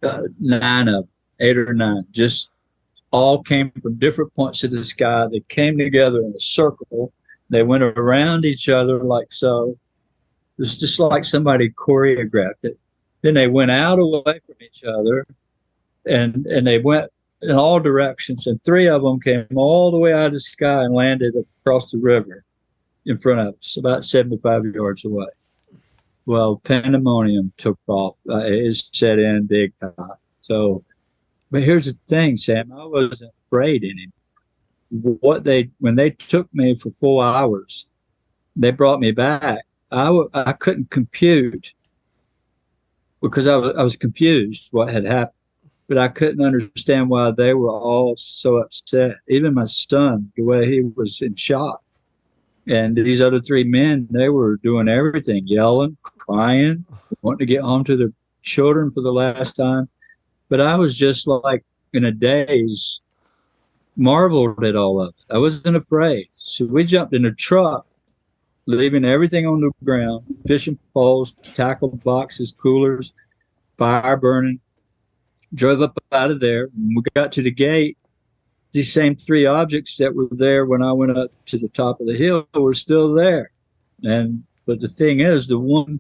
heaven. 9 of them, 8 or 9, just all came from different points of the sky. They came together in a circle. They went around each other like so. It was just like somebody choreographed it. Then they went out away from each other, and they went in all directions. And 3 of them came all the way out of the sky and landed across the river in front of us, about 75 yards away. Well, pandemonium took off. It set in big time. So, but here's the thing, Sam. I wasn't afraid anymore. When they took me for 4 hours, they brought me back. I couldn't compute because I was confused what had happened, but I couldn't understand why they were all so upset. Even my son, the way he was in shock. And these other 3 men, they were doing everything, yelling, crying, wanting to get home to their children for the last time. But I was just like in a daze, marveled at all of it. I wasn't afraid. So we jumped in a truck, leaving everything on the ground, fishing poles, tackle boxes, coolers, fire burning, drove up out of there. When we got to the gate, these same 3 objects that were there when I went up to the top of the hill were still there. But the thing is, the one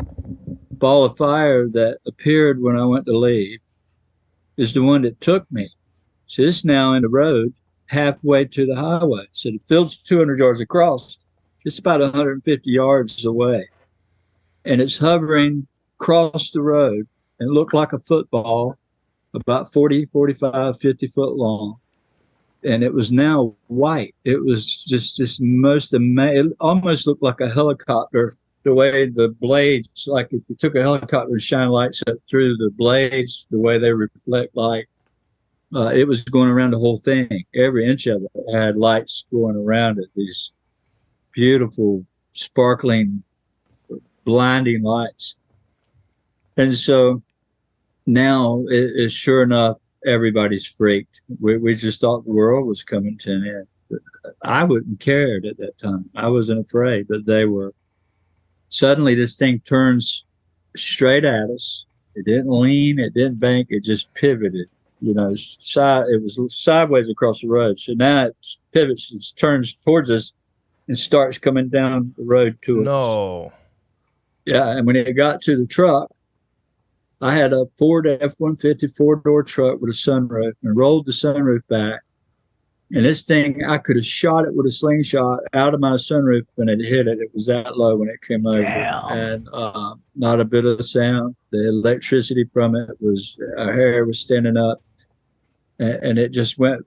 ball of fire that appeared when I went to leave is the one that took me. So it's now in the road halfway to the highway. So the field's 200 yards across. It's about 150 yards away. And it's hovering across the road and looked like a football, about 40, 45, 50 foot long. And it was now white. It was just this most amazing. It almost looked like a helicopter, the way the blades, like if you took a helicopter and shine lights up through the blades, the way they reflect light. It was going around the whole thing. Every inch of it had lights going around it. These beautiful, sparkling, blinding lights. And so now, it sure enough, everybody's freaked. We just thought the world was coming to an end. But I wouldn't cared at that time. I wasn't afraid, but they were. Suddenly, this thing turns straight at us. It didn't lean. It didn't bank. It just pivoted. It was sideways across the road. So now it pivots, it turns towards us and starts coming down the road to us. No. Yeah, and when it got to the truck, I had a Ford F-150 4-door truck with a sunroof and rolled the sunroof back. And this thing, I could have shot it with a slingshot out of my sunroof when it hit it. It was that low when it came over. Damn. And not a bit of sound. The electricity from it our hair was standing up. And it just went,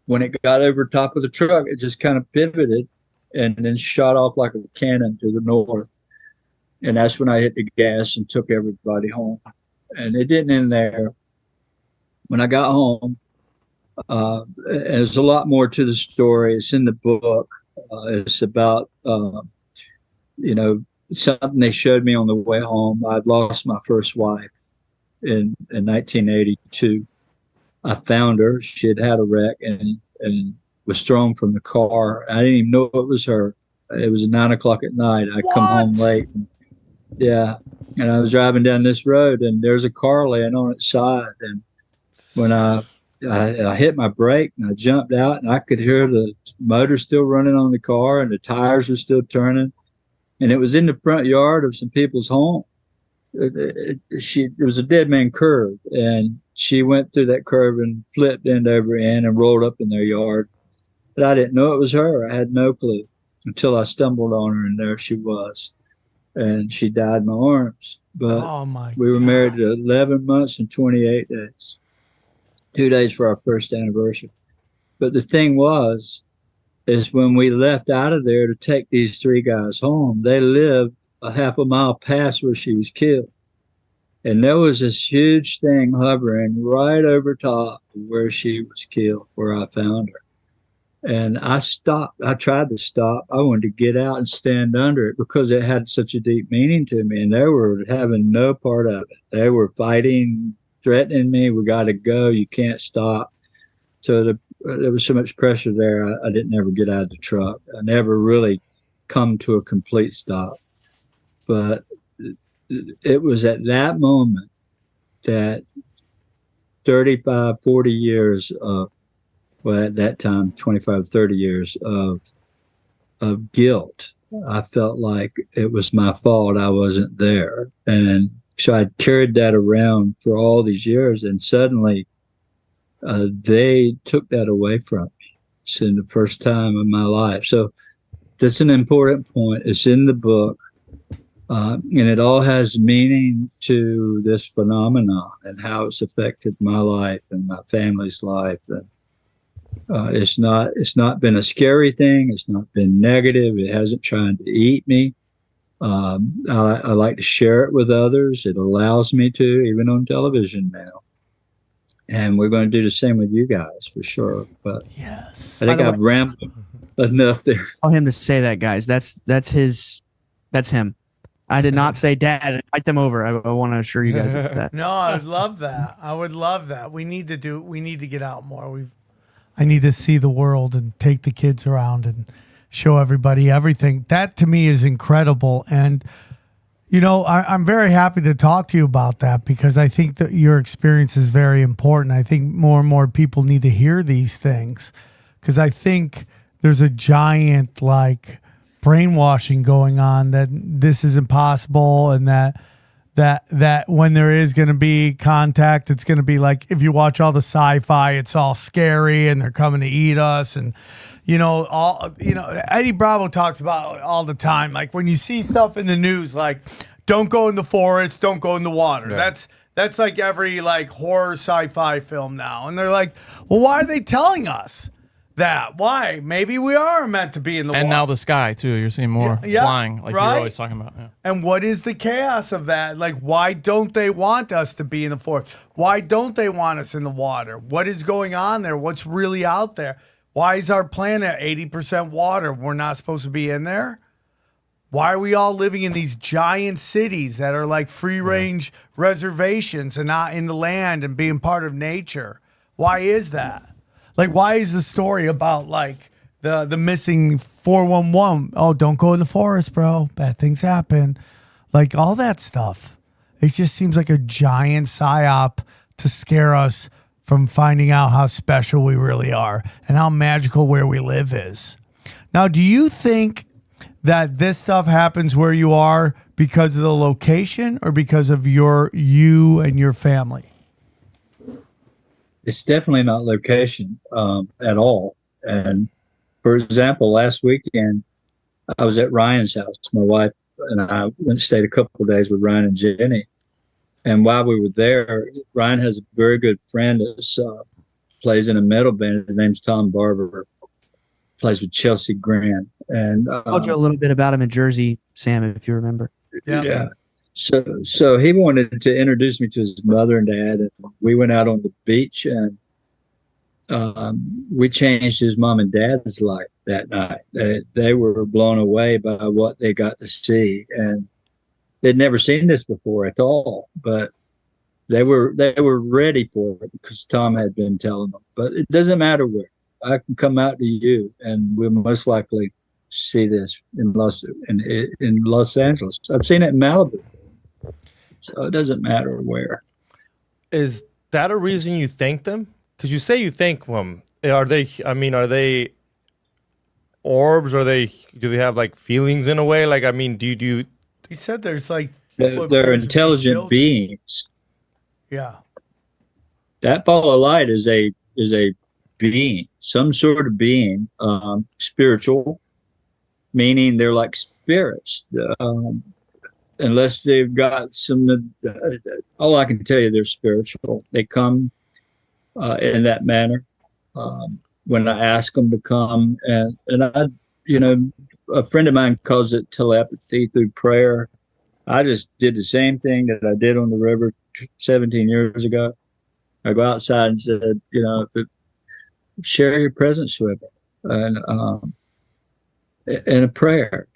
when it got over top of the truck, it just kind of pivoted and then shot off like a cannon to the north. And that's when I hit the gas and took everybody home. And it didn't end there. When I got home, and there's a lot more to the story. It's in the book. It's about, something they showed me on the way home. I'd lost my first wife in 1982. I found her. She had had a wreck, and was thrown from the car. I didn't even know it was her. It was 9 o'clock at night. I come home late. Yeah. And I was driving down this road, and there's a car laying on its side. And when I hit my brake and I jumped out, and I could hear the motor still running on the car and the tires were still turning. And it was in the front yard of some people's home. It was a dead man curve, and she went through that curve and flipped end over end and rolled up in their yard. But I didn't know it was her. I had no clue until I stumbled on her, and there she was. And she died in my arms. But we were married 11 months and 28 days. 2 days for our first anniversary. But the thing is when we left out of there to take these 3 guys home, they lived a half a mile past where she was killed. And there was this huge thing hovering right over top of where she was killed, where I found her. And I stopped. I tried to stop. I wanted to get out and stand under it because it had such a deep meaning to me. And they were having no part of it. They were fighting, threatening me. We got to go. You can't stop. So there was so much pressure there. I didn't ever get out of the truck. I never really come to a complete stop. But it was at that moment that 35, 40 years of, well, at that time, 25, 30 years of guilt. I felt like it was my fault I wasn't there. And so I'd carried that around for all these years, and suddenly they took that away from me. It's in the first time in my life. So that's an important point. It's in the book, and it all has meaning to this phenomenon and how it's affected my life and my family's life. And it's not been a scary thing. It's not been negative. It hasn't tried to eat me. I like to share it with others. It allows me to, even on television now. And we're going to do the same with you guys for sure. But yes, I think I've rambled enough there. Tell him to say that, guys. That's him. I did not say dad. Invite them over. I want to assure you guys of that. No, I would love that. I would love that. We need to get out more. I need to see the world and take the kids around and show everybody everything. That to me is incredible. And, you know, I'm very happy to talk to you about that because I think that your experience is very important. I think more and more people need to hear these things because I think there's a giant brainwashing going on that this is impossible and that when there is going to be contact, it's going to be like if you watch all the sci-fi, it's all scary and they're coming to eat us. And, Eddie Bravo talks about it all the time. Like when you see stuff in the news, like don't go in the forest, don't go in the water. Yeah. That's like every horror sci-fi film now. And they're like, well, why are they telling us that? Why? Maybe we are meant to be in the water. And now the sky too. You're seeing more flying, like you're always talking about. Yeah. And what is the chaos of that? Like, why don't they want us to be in the forest? Why don't they want us in the water? What is going on there? What's really out there? Why is our planet 80% water? We're not supposed to be in there? Why are we all living in these giant cities that are like free-range reservations and not in the land and being part of nature? Why is that? Like, why is the story about the missing 411? Oh, don't go in the forest, bro. Bad things happen. Like all that stuff. It just seems like a giant psyop to scare us from finding out how special we really are and how magical where we live is. Now, do you think that this stuff happens where you are because of the location or because of you and your family? It's definitely not location at all. And for example, last weekend, I was at Ryan's house. My wife and I went and stayed a couple of days with Ryan and Jenny. And while we were there, Ryan has a very good friend that plays in a metal band. His name's Tom Barber. Plays with Chelsea Grant. And I told you a little bit about him in Jersey, Sam, if you remember. Yeah. So he wanted to introduce me to his mother and dad, and we went out on the beach, and we changed his mom and dad's life that night. They were blown away by what they got to see, and they'd never seen this before at all. But they were ready for it because Tom had been telling them. But it doesn't matter where. I can come out to you, and we'll most likely see this in Los Angeles. I've seen it in Malibu, so it doesn't matter where. Is that a reason you thank them? Because you say you thank them. Are they? I mean, are they orbs? Or do they have like feelings in a way? Like, I mean, do you? He said there's like they're intelligent beings. Yeah. That ball of light is a being, some sort of being, spiritual, meaning they're like spirits. Unless they've got some, all I can tell you, they're spiritual. They come in that manner. When I ask them to come, and I, a friend of mine calls it telepathy through prayer. I just did the same thing that I did on the river 17 years ago. I go outside and said, share your presence with them, and a prayer,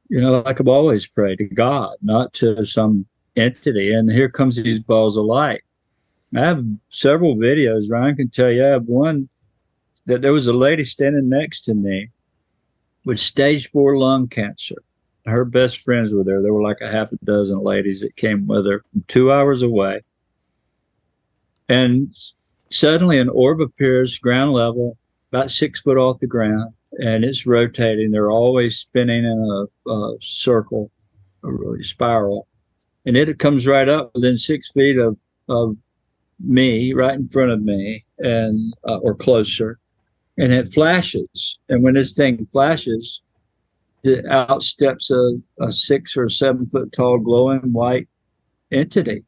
like I've always prayed to God, not to some entity. And here comes these balls of light. I have several videos. Ryan can tell you. I have one that there was a lady standing next to me with stage 4 lung cancer. Her best friends were there. There were like a half a dozen ladies that came with her from 2 hours away. And suddenly an orb appears ground level, about 6 foot off the ground, and it's rotating. They're always spinning in a circle, a really spiral. And it comes right up within 6 feet of me, right in front of me, and or closer. And it flashes. And when this thing flashes, out steps a 6 or 7 foot tall glowing white entity.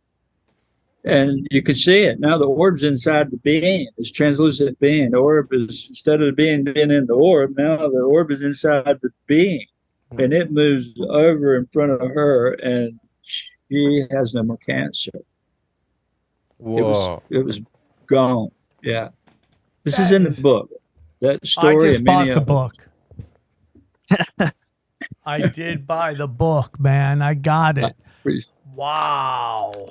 And you can see it. Now the orb's inside the being. It's translucent being. The orb is, instead of the being being in the orb, now the orb is inside the being. And it moves over in front of her, and she has no more cancer. Whoa. It was gone. Yeah. This is in the book. That story. I just and bought many the others. book. I did buy the book, man. I got it. Wow.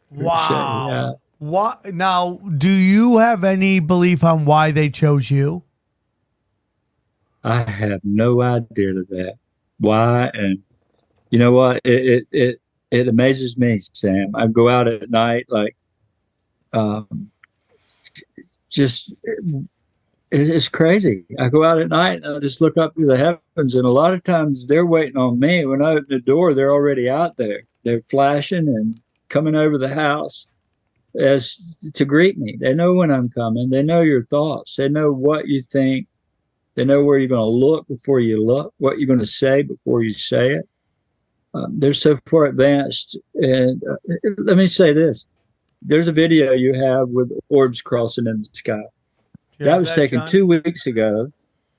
Wow. Yeah. What now? Do you have any belief on why they chose you? I have no idea to that. Why? And you know what? It amazes me, Sam. I go out at night, like, it's crazy. I go out at night and I just look up to the heavens, and a lot of times they're waiting on me. When I open the door, they're already out there. They're flashing and coming over the house as to greet me. They know when I'm coming. They know your thoughts. They know what you think. They know where you're going to look before you look, what you're going to say before you say it. They're so far advanced. And let me say this. There's a video you have with orbs crossing in the sky. That was taken John? 2 weeks ago.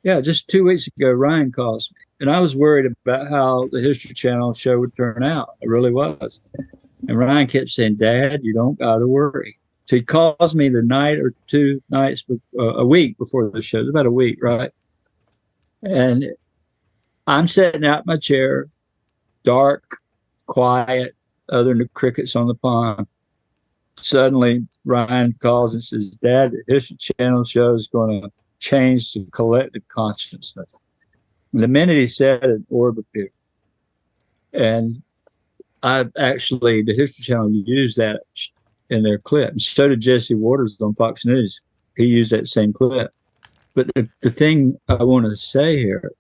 Yeah, just 2 weeks ago, Ryan calls me. And I was worried about how the History Channel show would turn out. I really was. And Ryan kept saying, Dad, you don't got to worry. So he calls me the night or 2 nights, a week before the show. It's about a week, right? And I'm sitting out in my chair, dark, quiet, other than the crickets on the pond. Suddenly, Ryan calls and says, Dad, the History Channel show is going to change the collective consciousness. And the minute he said it, an orb appeared. And the History Channel used that in their clip. And so did Jesse Waters on Fox News. He used that same clip. But the thing I want to say here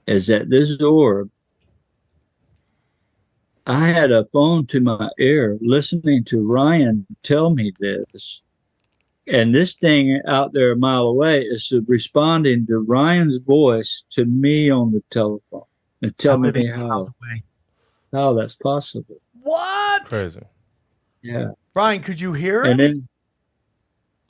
is that this orb, I had a phone to my ear listening to Ryan tell me this. And this thing out there a mile away is responding to Ryan's voice to me on the telephone and tell me how that's possible. What? Crazy. Yeah. Brian, could you hear And it? then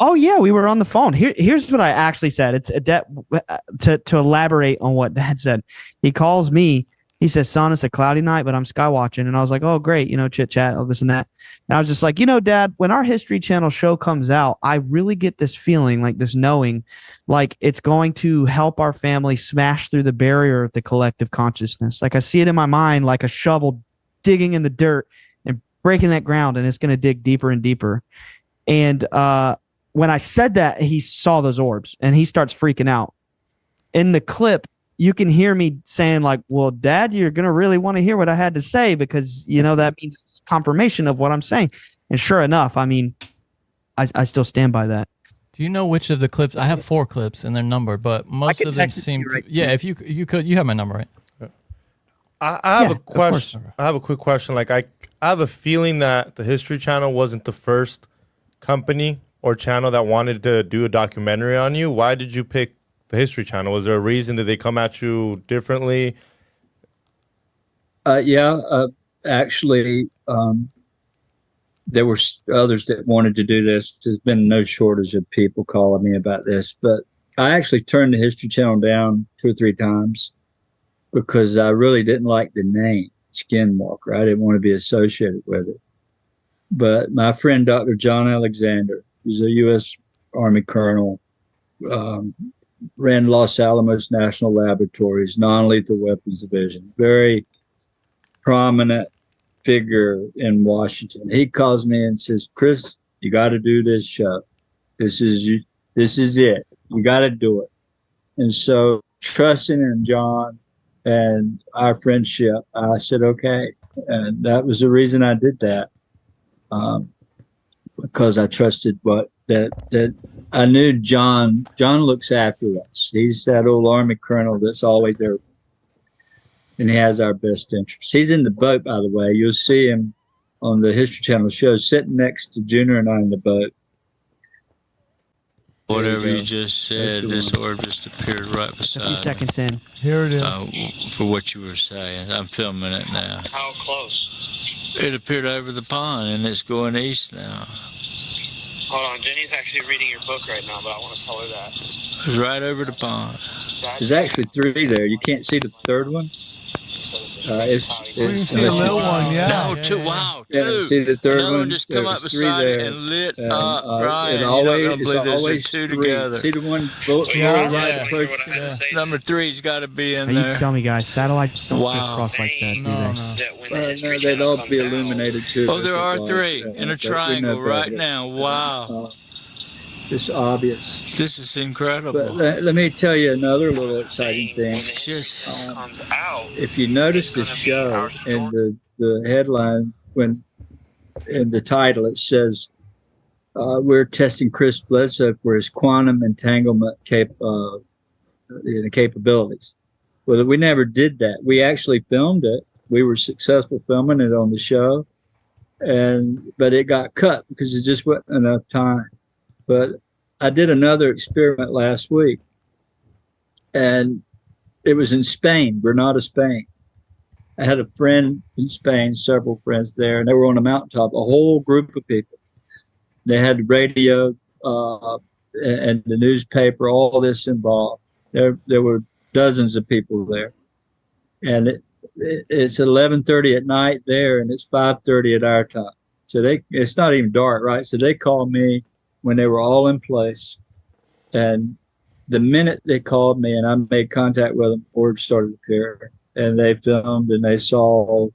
Oh yeah, we were on the phone. Here's what I actually said. It's to elaborate on what Dad said. He calls me. He says, "Son, it's a cloudy night, but I'm sky watching." And I was like, "Oh, great, chit chat, all this and that." And I was just like, Dad, when our History Channel show comes out, I really get this feeling, like this knowing, like it's going to help our family smash through the barrier of the collective consciousness. Like I see it in my mind, like a shovel digging in the dirt and breaking that ground, and it's going to dig deeper and deeper. And when I said that, he saw those orbs and he starts freaking out. In the clip, you can hear me saying like, well, Dad, you're going to really want to hear what I had to say because, you know, that means it's confirmation of what I'm saying. And sure enough, I mean, I still stand by that. Do you know which of the clips? I have 4 clips and they're numbered, but most of them seem to, yeah, if you could, you have my number, right? I have a question. I have a quick question. Like I have a feeling that the History Channel wasn't the first company or channel that wanted to do a documentary on you. Why did you pick the History Channel? Was there a reason? Did they come at you differently? Actually, there were others that wanted to do this. There's been no shortage of people calling me about this, but I actually turned the History Channel down 2 or 3 times because I really didn't like the name Skinwalker. I didn't want to be associated with it. But my friend, Dr. John Alexander, he's a U.S. Army colonel, ran Los Alamos National Laboratories, non-lethal weapons division, very prominent figure in Washington. He calls me and says, Chris, you got to do this show. This is it. You got to do it. And so trusting in John and our friendship, I said, okay. And that was the reason I did that. Because I trusted that I knew John looks after us. He's that old Army colonel that's always there. And he has our best interests. He's in the boat, by the way. You'll see him on the History Channel show sitting next to Junior and I in the boat. Whatever you just said, this orb just appeared right beside A few seconds in. Here it is. For what you were saying. I'm filming it now. How close? It appeared over the pond, and it's going east now. Hold on, Jenny's actually reading your book right now, but I want to tell her that. It's right over the pond. There's actually 3 there. You can't see the 3rd one? You can see a little one, yeah. No, 2. Wow, 2. Yeah, see the 3rd Another one? just come up There's 3 beside it there. and lit And, up. Ryan, it you're always, not going to believe it's this. They're always 2 3. together. See the one right close? Number 3's got to be in Now, there. you tell me, guys, satellites don't Wow. crisscross like that, do they? No, they'd all be illuminated too. Oh, there are 3 in a triangle right now. Wow. It's obvious. This is incredible. But let me tell you another little exciting thing. It's just if you notice the show in the headline, when in the title it says we're testing Chris Bledsoe for his quantum entanglement capabilities. Well, we never did that. We actually filmed it. We were successful filming it on the show, but it got cut because it just wasn't enough time. But I did another experiment last week, and it was in Spain, Granada, Spain. I had a friend in Spain, several friends there, and they were on a mountaintop, a whole group of people. They had the radio and the newspaper, all this involved. There were dozens of people there. And it's 11:30 at night there, and it's 5:30 at our time. So it's not even dark, right? So they called me when they were all in place. And the minute they called me and I made contact with them, orbs started to appear. And they filmed and they saw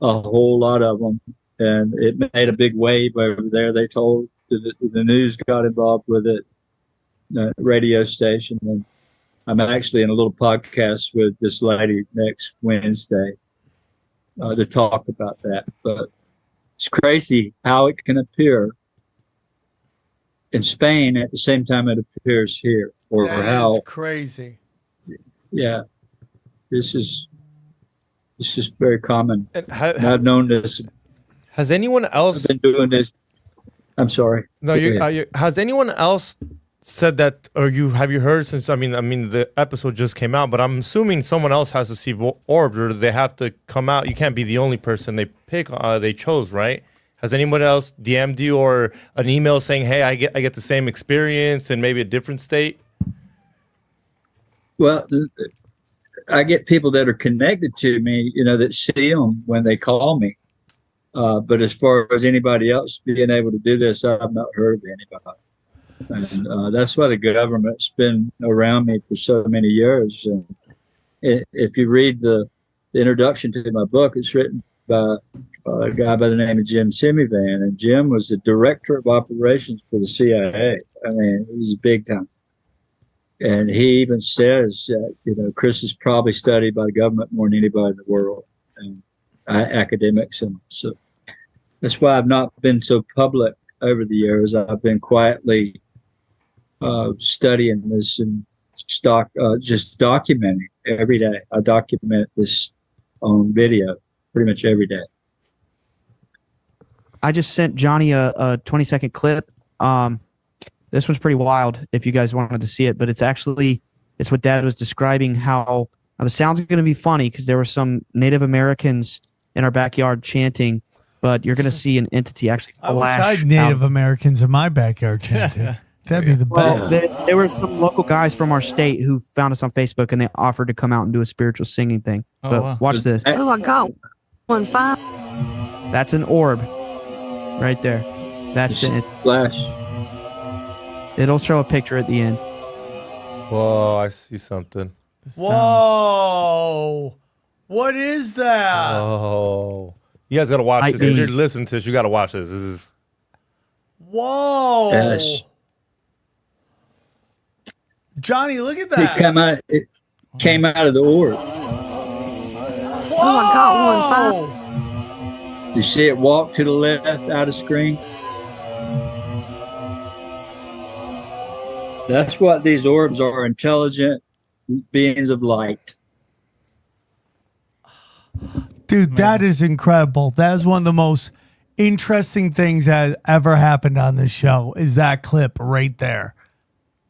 a whole lot of them. And it made a big wave over there. They told the news got involved with it, the radio station. And I'm actually in a little podcast with this lady next Wednesday to talk about that. But it's crazy how it can appear in Spain at the same time it appears here, or how crazy. Yeah, this is very common. And I've known this. Has anyone else been doing this? I'm sorry. No, has anyone else said that, or have you heard since? I mean, the episode just came out, but I'm assuming someone else has to see orbs, or they have to come out. You can't be the only person they chose, right? Has anyone else DM'd you or an email saying, "Hey, I get the same experience in maybe a different state"? Well, I get people that are connected to me, that see them when they call me. But as far as anybody else being able to do this, I've not heard of anybody. And that's why the government's been around me for so many years. And if you read the introduction to my book, it's written by a guy by the name of Jim Semivan, and Jim was the director of operations for the CIA. I mean, he was big time. And he even says, Chris is probably studied by the government more than anybody in the world, and academics. And so that's why I've not been so public over the years. I've been quietly studying this and just documenting every day. I document this on video pretty much every day. I just sent Johnny a 20-second clip. This one's pretty wild if you guys wanted to see it, but it's what Dad was describing, how the sound's going to be funny because there were some Native Americans in our backyard chanting, but you're going to see an entity actually flash. I wish I had Native Americans in my backyard chanting. That'd be the best. Well, there were some local guys from our state who found us on Facebook, and they offered to come out and do a spiritual singing thing. But watch this. Oh, I got 1.5. That's an orb right there. That's the flash. It'll show a picture at the end. Whoa, I see something. Whoa. What is that? Oh. You guys got to watch this. If you're listening to this, you got to watch this. This is. Whoa. Yes. Johnny, look at that. It came out of the orb. Oh, I got 1.5. You see it walk to the left out of screen? That's what these orbs are, intelligent beings of light. Dude, that is incredible. That is one of the most interesting things that ever happened on this show, is that clip right there.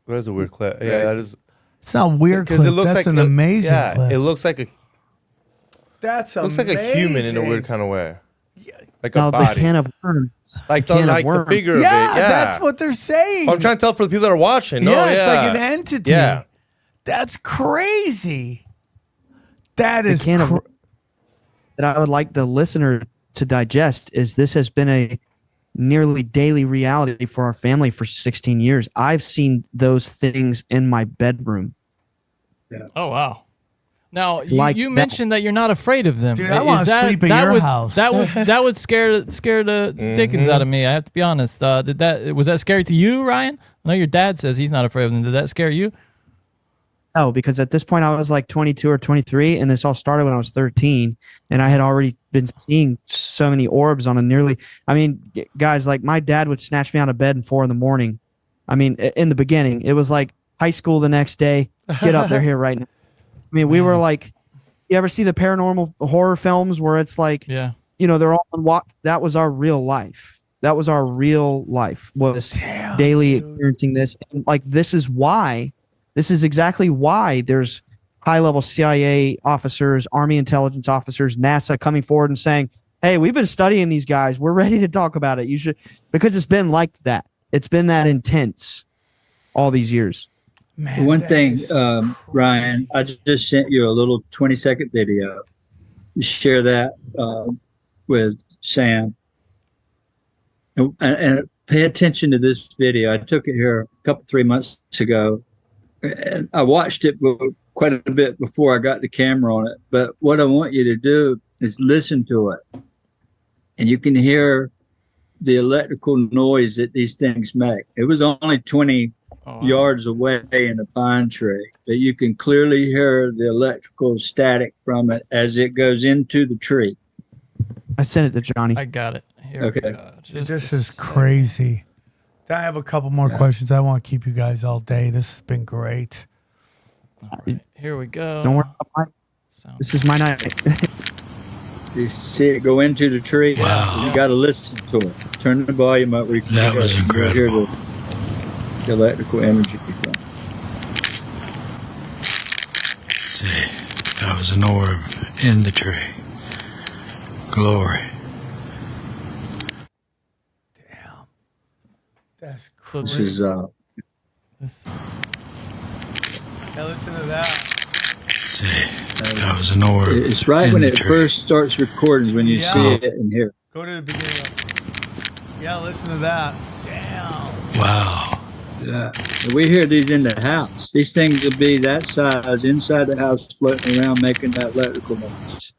Where's the weird clip? Yeah, that is. It's not a weird clip. It looks That's like an amazing clip. It looks like That's looks like a human in a weird kind of way. Like a No, body. the can of worms. Like The can of the worms. figure of it. Yeah, Yeah, that's what they're saying. I'm trying to tell for the people that are watching. No, Yeah, yeah, it's like an entity. Yeah. That's crazy. That The is can of that I would like the listener to digest is this has been a nearly daily reality for our family for 16 years. I've seen those things in my bedroom. Yeah. Oh wow! Now like you that. mentioned that you're not afraid of them. Dude, I wanna sleep at your house. That would scare the dickens out of me. I have to be honest. Was that scary to you, Ryan? I know your dad says he's not afraid of them. Did that scare you? No, because at this point I was like 22 or 23, and this all started when I was 13, and I had already been seeing so many orbs on a nearly. I mean, guys, like my dad would snatch me out of bed at 4 a.m. I mean, in the beginning, it was like high school the next day. Get up, they're here right now. I mean, we were like, you ever see the paranormal horror films where it's like, Yeah. you know, they're all on what? That was our real life. That was our real life, was daily experiencing this. And like, this is exactly why there's high-level CIA officers, Army intelligence officers, NASA coming forward and saying, hey, we've been studying these guys. We're ready to talk about it. You should, because it's been like that. It's been that intense all these years. Man, One thing, Ryan, I just sent you a little 20-second video. You share that with Sam. And pay attention to this video. I took it here a 3 months ago. And I watched it quite a bit before I got the camera on it. But what I want you to do is listen to it. And you can hear the electrical noise that these things make. It was only 20 yards away in a pine tree, but you can clearly hear the electrical static from it as it goes into the tree. I sent it to Johnny. I got it. Here Okay. we go. This is crazy. I have a couple more questions. I want to keep you guys all day. This has been great. All right, here we go. Don't worry about this is my night. You see it go into the tree. Wow. You got to listen to it. Turn the volume up where you can That was hear incredible. the electrical energy. See, that was an orb in the tree. Glory. That's So This crazy. is this, Now listen to that. See, that was an orb. it's right in when the it tree. first starts recording when you Yeah. see it and hear it. Go to the beginning. Yeah, listen to that. Damn. Wow. Yeah. We hear these in the house. These things will be that size inside the house floating around making that electrical noise.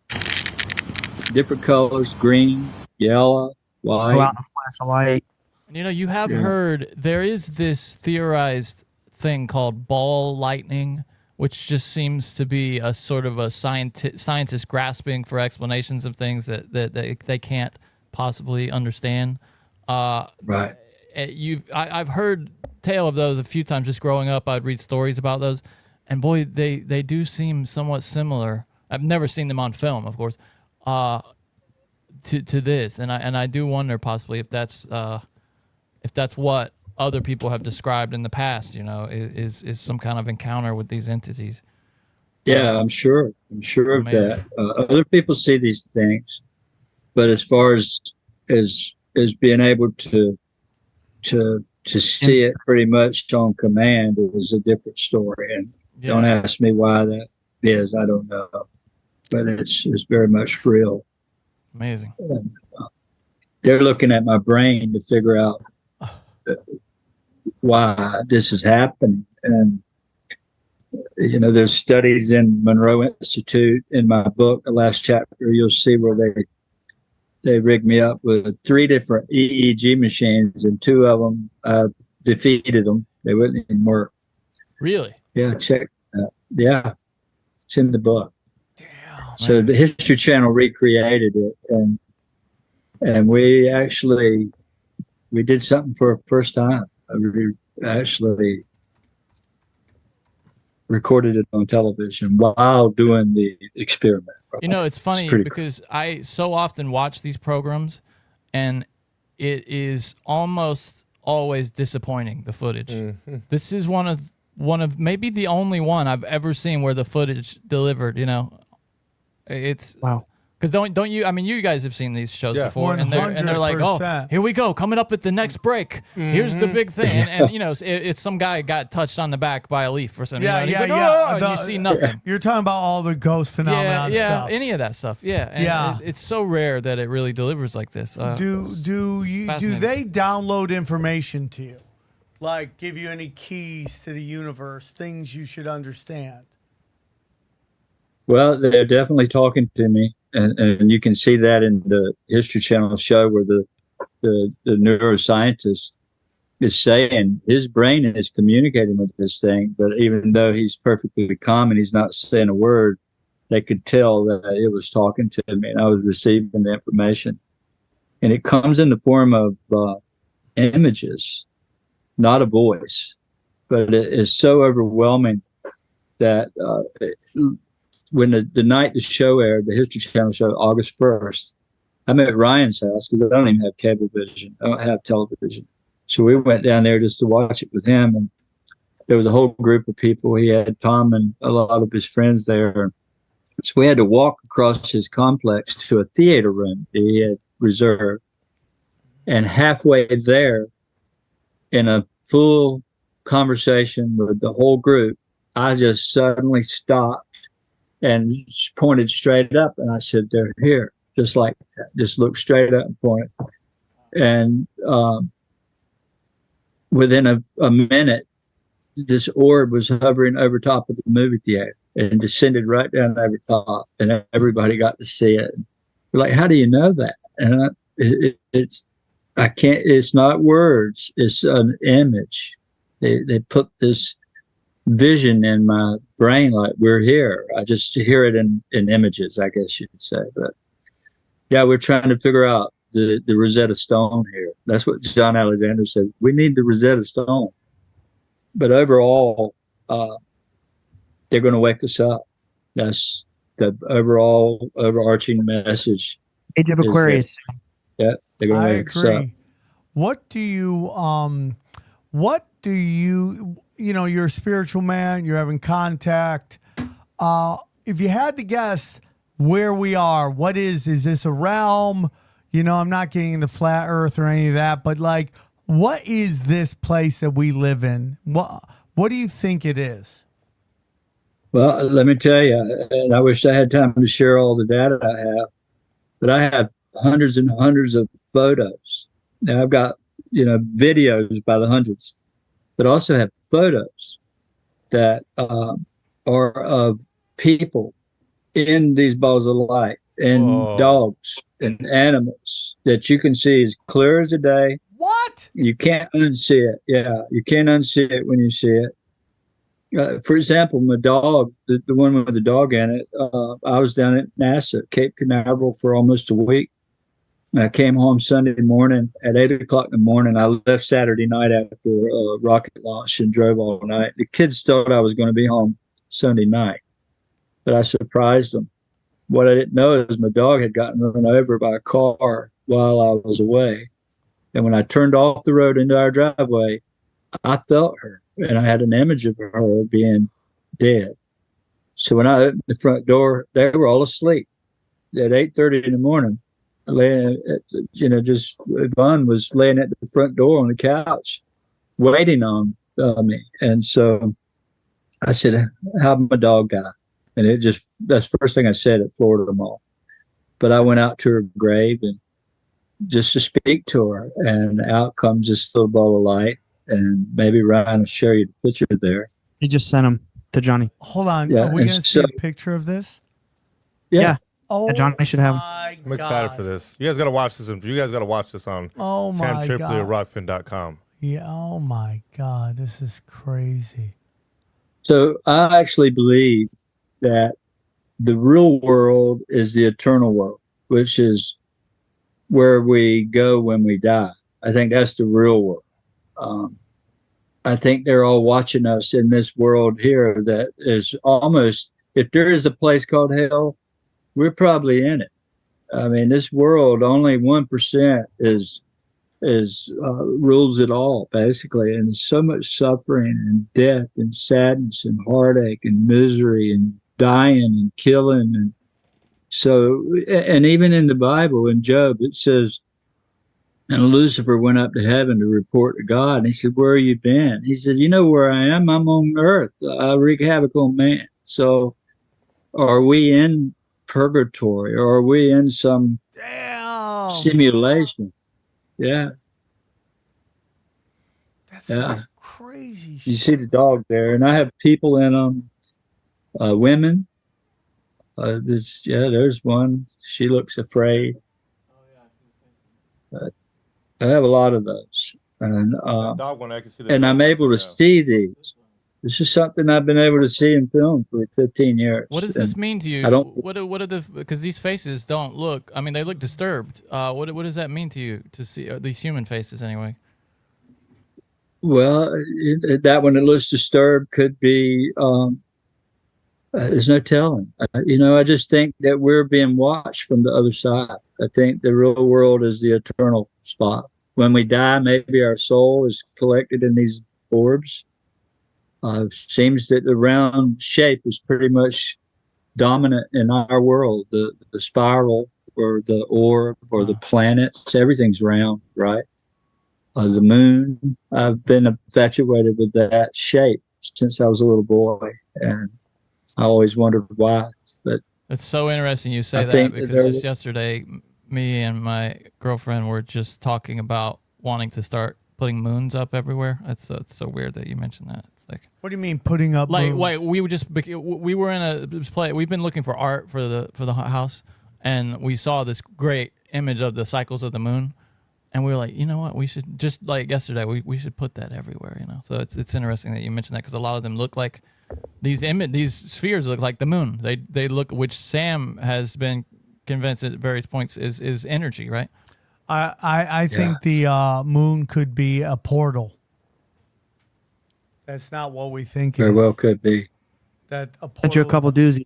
different colors: green, yellow, white. Go out in a flash of light. You know, you have heard there is this theorized thing called ball lightning, which just seems to be a sort of a scientist grasping for explanations of things that they can't possibly understand. Right. I've heard tale of those a few times just growing up. I'd read stories about those, and boy, they do seem somewhat similar. I've never seen them on film, of course, to this, and I do wonder possibly if that's what other people have described in the past. You know, is some kind of encounter with these entities. Yeah, I'm sure. I'm sure of that. Other people see these things, but as far as being able to see it pretty much on command is a different story. And don't ask me why that is. I don't know, but it's very much real. Amazing. And, they're looking at my brain to figure out why this is happening. And, you know, there's studies in Monroe Institute. In my book, the last chapter, you'll see where they rigged me up with 3 different EEG machines, and 2 of them, I defeated them. They wouldn't even work. Really? Yeah, check that. Yeah, it's in the book. Damn. So the History Channel recreated it, and we did something for the first time. We actually recorded it on television while doing the experiment. You know, it's funny because I so often watch these programs, and it is almost always disappointing, the footage. Mm-hmm. This is one of maybe the only one I've ever seen where the footage delivered, you know. It's wow. Because don't you? I mean, you guys have seen these shows before, and they're like, 100%. "Oh, here we go, coming up at the next break. Here's the big thing." And you know, it's some guy got touched on the back by a leaf or something. Yeah, you know, and he's yeah, like, "Oh," and you see nothing. You're talking about all the ghost phenomenon stuff. Any of that stuff. Yeah, and it's so rare that it really delivers like this. Do they download information to you, like give you any keys to the universe, things you should understand? Well, they're definitely talking to me. And you can see that in the History Channel show where the neuroscientist is saying his brain is communicating with this thing, but even though he's perfectly calm and he's not saying a word, they could tell that it was talking to me and I was receiving the information. And it comes in the form of images, not a voice, but it is so overwhelming that when the night the show aired, the History Channel show, August 1st, I'm at Ryan's house because I don't even have cable vision. I don't have television. So we went down there just to watch it with him. And there was a whole group of people. He had Tom and a lot of his friends there. So we had to walk across his complex to a theater room that he had reserved. And halfway there, in a full conversation with the whole group, I just suddenly stopped and pointed straight up, and I said, "They're here," just like that. Just looked straight up and pointed. And within a minute, this orb was hovering over top of the movie theater and descended right down over top, and everybody got to see it. We're like, "How do you know that?" And it's not words; it's an image. They put this vision in my brain like we're here. I just hear it in images, I guess you'd say. But yeah, we're trying to figure out the Rosetta Stone here. That's what John Alexander said. We need the Rosetta Stone. But overall, they're going to wake us up. That's the overall overarching message. Age of Aquarius. Yeah, they're going to wake us up. What do you, you're a spiritual man, you're having contact. If you had to guess where we are, is this a realm? I'm not getting into flat earth or any of that, but like, what is this place that we live in? What do you think it is? Well, let me tell you, and I wish I had time to share all the data I have, but I have hundreds and hundreds of photos. Now I've got, videos by the hundreds, but also have photos that are of people in these balls of light and dogs and animals that you can see as clear as the day. What? You can't unsee it. Yeah, you can't unsee it when you see it. For example, my dog, the one with the dog in it, I was down at NASA, Cape Canaveral, for almost a week. I came home Sunday morning at 8 o'clock in the morning. I left Saturday night after a rocket launch and drove all night. The kids thought I was going to be home Sunday night, but I surprised them. What I didn't know is my dog had gotten run over by a car while I was away. And when I turned off the road into our driveway, I felt her, and I had an image of her being dead. So when I opened the front door, they were all asleep at 8:30 in the morning. Laying, just Yvonne was laying at the front door on the couch, waiting on me. And so I said, "How'd my dog die?" And that's the first thing I said at Florida Mall. But I went out to her grave and just to speak to her, and out comes this little ball of light. And maybe Ryan will share you the picture there. He just sent him to Johnny. Hold on. Yeah, Are we going to see so- a picture of this? Yeah. Oh, Johnny should have him. I'm excited for this. You guys got to watch this. You guys got to watch this on Oh, my SamTripoli God. or Rockfin.com. Yeah. Oh, my God. This is crazy. So I actually believe that the real world is the eternal world, which is where we go when we die. I think that's the real world. I think they're all watching us in this world here that is almost, if there is a place called hell, we're probably in it. I mean, this world, only 1% is rules it all, basically. And there's so much suffering and death and sadness and heartache and misery and dying and killing. And so, and even in the Bible, in Job, it says, and Lucifer went up to heaven to report to God. And he said, "Where have you been?" He said, "You know where I am. I'm on earth. I wreak havoc on man." So are we in purgatory, or are we in some simulation? Yeah. That's crazy shit. You see the dog there, and I have people in them, women. There's one. She looks afraid. I have a lot of those, and dog one, I can see the and I'm able to see these. This is something I've been able to see in film for 15 years. What does this mean to you? I don't. What are the, because these faces don't look, I mean, they look disturbed. What does that mean to you to see these human faces anyway? Well, that one that looks disturbed could be. There's no telling. I just think that we're being watched from the other side. I think the real world is the eternal spot. When we die, maybe our soul is collected in these orbs. Seems that the round shape is pretty much dominant in our world. The spiral or the orb or the planets, everything's round, right? The moon, I've been infatuated with that shape since I was a little boy, and I always wondered why. But it's so interesting you say I that, think because that just yesterday, me and my girlfriend were just talking about wanting to start putting moons up everywhere. It's so weird that you mentioned that. It's like, What do you mean putting up? like moons? wait, we were in a play. We've been looking for art for the house, and we saw this great image of the cycles of the moon, and we were like, you know what, we should, just like yesterday, we should put that everywhere. So it's interesting that you mentioned that, because a lot of them look like these spheres look like the moon. They look, which Sam has been convinced at various points is energy, right? I think the moon could be a portal. That's not what we think. Very well could be. That a portal. Sent you a couple doozies.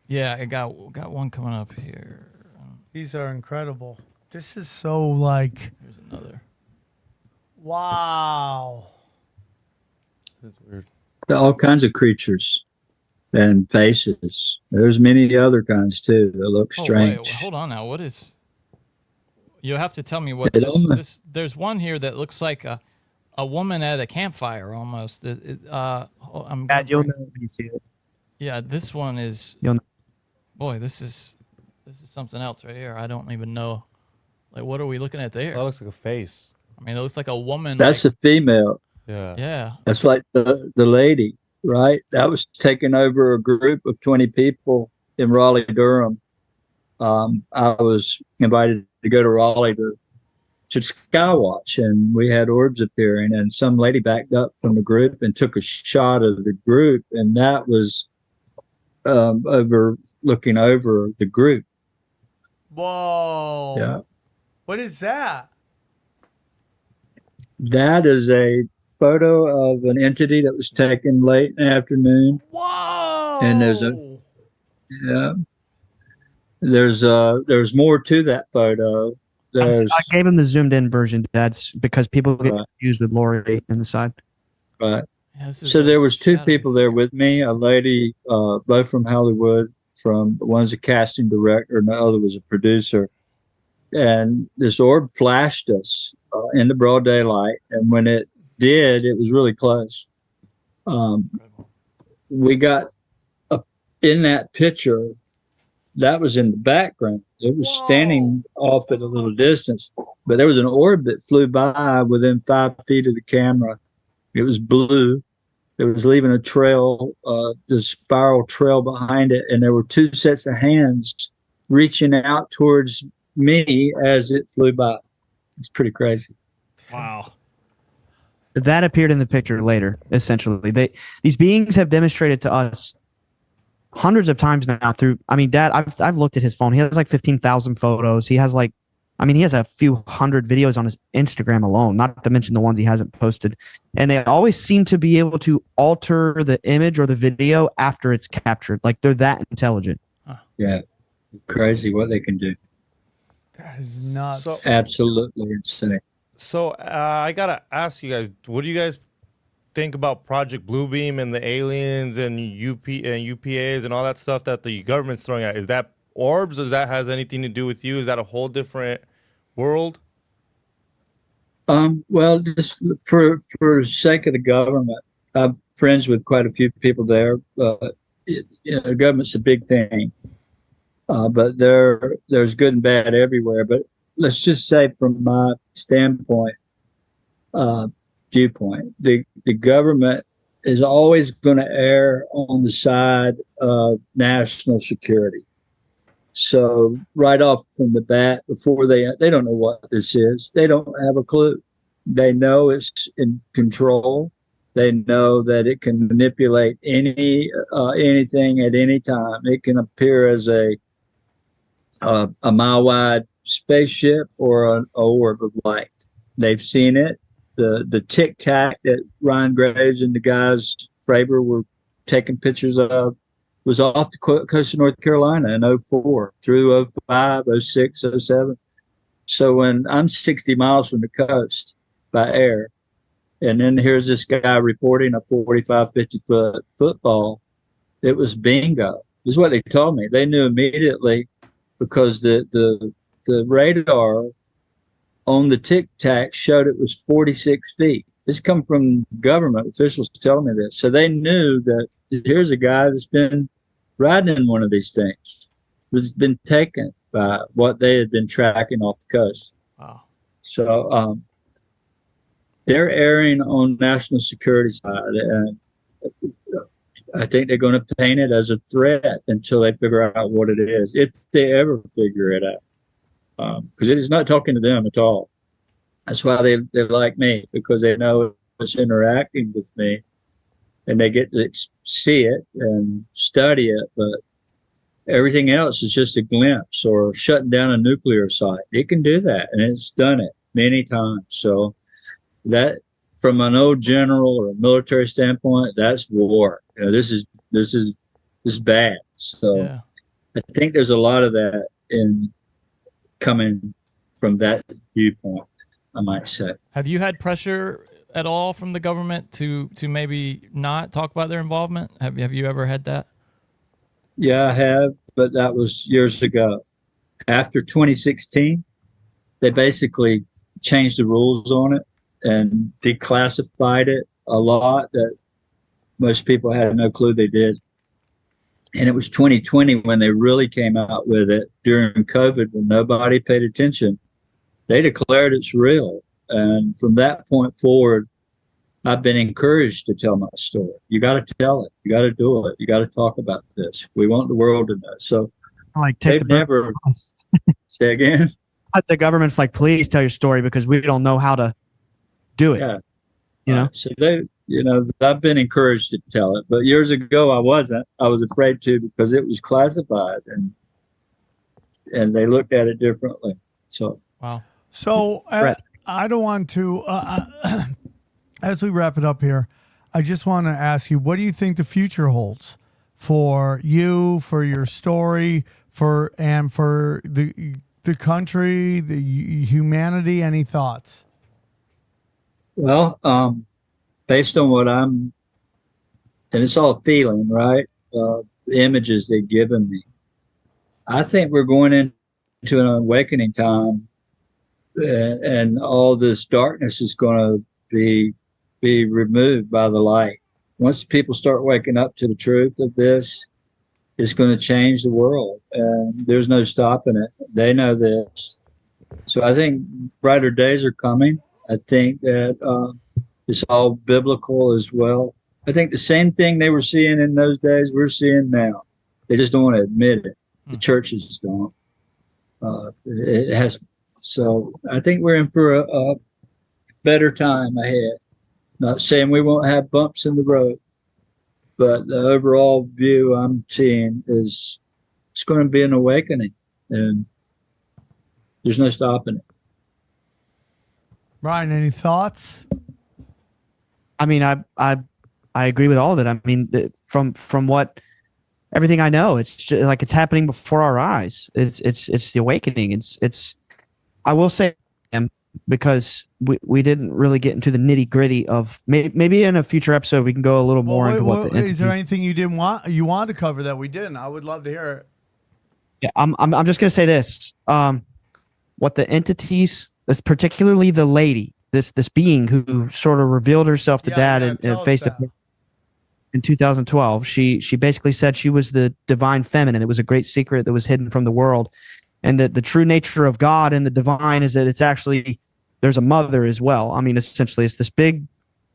Yeah, I got one coming up here. These are incredible. This is so like. Here's another. Wow. That's weird. All kinds of creatures and faces. There's many other kinds too that look strange. Wait, hold on now. What is? You'll have to tell me what It this, almost- this. There's one here that looks like a woman at a campfire almost. I'm Dad, you'll know when you see it. Yeah, this one is. You'll know. Boy, this is something else right here. I don't even know. Like, what are we looking at there? That looks like a face. I mean, it looks like a woman. That's like, a female. Yeah. Yeah. That's like the lady, right? That was taking over a group of 20 people in Raleigh, Durham. I was invited to go to Raleigh to Skywatch, and we had orbs appearing, and some lady backed up from the group and took a shot of the group, and that was looking over the group. Whoa. Yeah. What is that? That is a photo of an entity that was taken late in the afternoon. Whoa. And there's more to that photo. I gave him the zoomed in version. That's because people get confused with Lori in the side. Right. Yeah, so there was two people there with me, a lady, both from Hollywood, one's a casting director and the other was a producer. And this orb flashed us in the broad daylight. And when it did, it was really close. We got in that picture, that was in the background. It was standing off at a little distance, but there was an orb that flew by within 5 feet of the camera. It was blue. It was leaving a trail, the spiral trail behind it, and there were two sets of hands reaching out towards me as it flew by. It's pretty crazy. Wow. That appeared in the picture later, essentially. These beings have demonstrated to us hundreds of times now through, I mean, Dad, I've looked at his phone. He has like 15,000 photos. He has he has a few hundred videos on his Instagram alone, not to mention the ones he hasn't posted. And they always seem to be able to alter the image or the video after it's captured. Like they're that intelligent. Yeah. Crazy what they can do. That is nuts. Absolutely insane. So I got to ask you guys, what do you guys think about Project Bluebeam and the aliens and UPAs and all that stuff that the government's throwing out? Is that orbs? Does that has anything to do with you? Is that a whole different world? Well, just for sake of the government, I'm friends with quite a few people there. The government's a big thing, but there's good and bad everywhere. But let's just say, from my standpoint, viewpoint, the government is always going to err on the side of national security. So right off from the bat, before they don't know what this is. They don't have a clue. They know it's in control. They know that it can manipulate anything at any time. It can appear as a mile-wide spaceship or an orb of light. They've seen it. The Tic Tac that Ryan Graves and the guys Fravor were taking pictures of was off the coast of North Carolina in 04 through 05, 06, 07. So when I'm 60 miles from the coast by air, and then here's this guy reporting a 45, 50-foot football, it was bingo. This is what they told me. They knew immediately because the radar on the Tic Tac showed it was 46 feet. This come from government officials telling me this. So they knew that here's a guy that's been riding in one of these things. It's been taken by what they had been tracking off the coast. Wow. So they're erring on national security side, and I think they're going to paint it as a threat until they figure out what it is, if they ever figure it out. Because it is not talking to them at all. That's why they like me, because they know it's interacting with me, and they get to see it and study it. But everything else is just a glimpse or shutting down a nuclear site. It can do that, and it's done it many times. So that, from an old general or a military standpoint, that's war. You know, this is bad. So yeah. I think there's a lot of that coming from that viewpoint, I might say. Have you had pressure at all from the government to maybe not talk about their involvement? Have you ever had that? Yeah, I have, but that was years ago. After 2016, they basically changed the rules on it and declassified it a lot that most people had no clue they did. And it was 2020 when they really came out with it during COVID, when nobody paid attention. They declared it's real. And from that point forward, I've been encouraged to tell my story. You got to tell it. You got to do it. You got to talk about this. We want the world to know. So Like, take they've never. Say again. The government's like, please tell your story because we don't know how to do it. Yeah. You know. So I've been encouraged to tell it, but years ago I wasn't. I was afraid to because it was classified, and they looked at it differently. So wow. So I don't want to. As we wrap it up here, I just want to ask you, what do you think the future holds for you, for your story, for the country, the humanity? Any thoughts? Well, based on what and it's all feeling, right? The images they've given me. I think we're going into an awakening time, and all this darkness is going to be removed by the light. Once people start waking up to the truth of this, it's going to change the world, and there's no stopping it. They know this. So I think brighter days are coming. I think that it's all biblical as well. I think the same thing they were seeing in those days, we're seeing now. They just don't want to admit it. The churches don't. It has. So I think we're in for a better time ahead. Not saying we won't have bumps in the road, but the overall view I'm seeing is it's going to be an awakening, and there's no stopping it. Brian, any thoughts? I mean, I agree with all of it. I mean, from what everything I know, it's just like it's happening before our eyes. It's the awakening. It's. I will say, because we didn't really get into the nitty gritty of maybe in a future episode we can go a little more into what the is there anything you want to cover that we didn't? I would love to hear it. Yeah, I'm just gonna say this. What the entities, particularly the lady, this being who sort of revealed herself to Dad and face to face in 2012. She basically said she was the divine feminine. It was a great secret that was hidden from the world, and that the true nature of God and the divine is that it's actually there's a mother as well. I mean, essentially, it's this big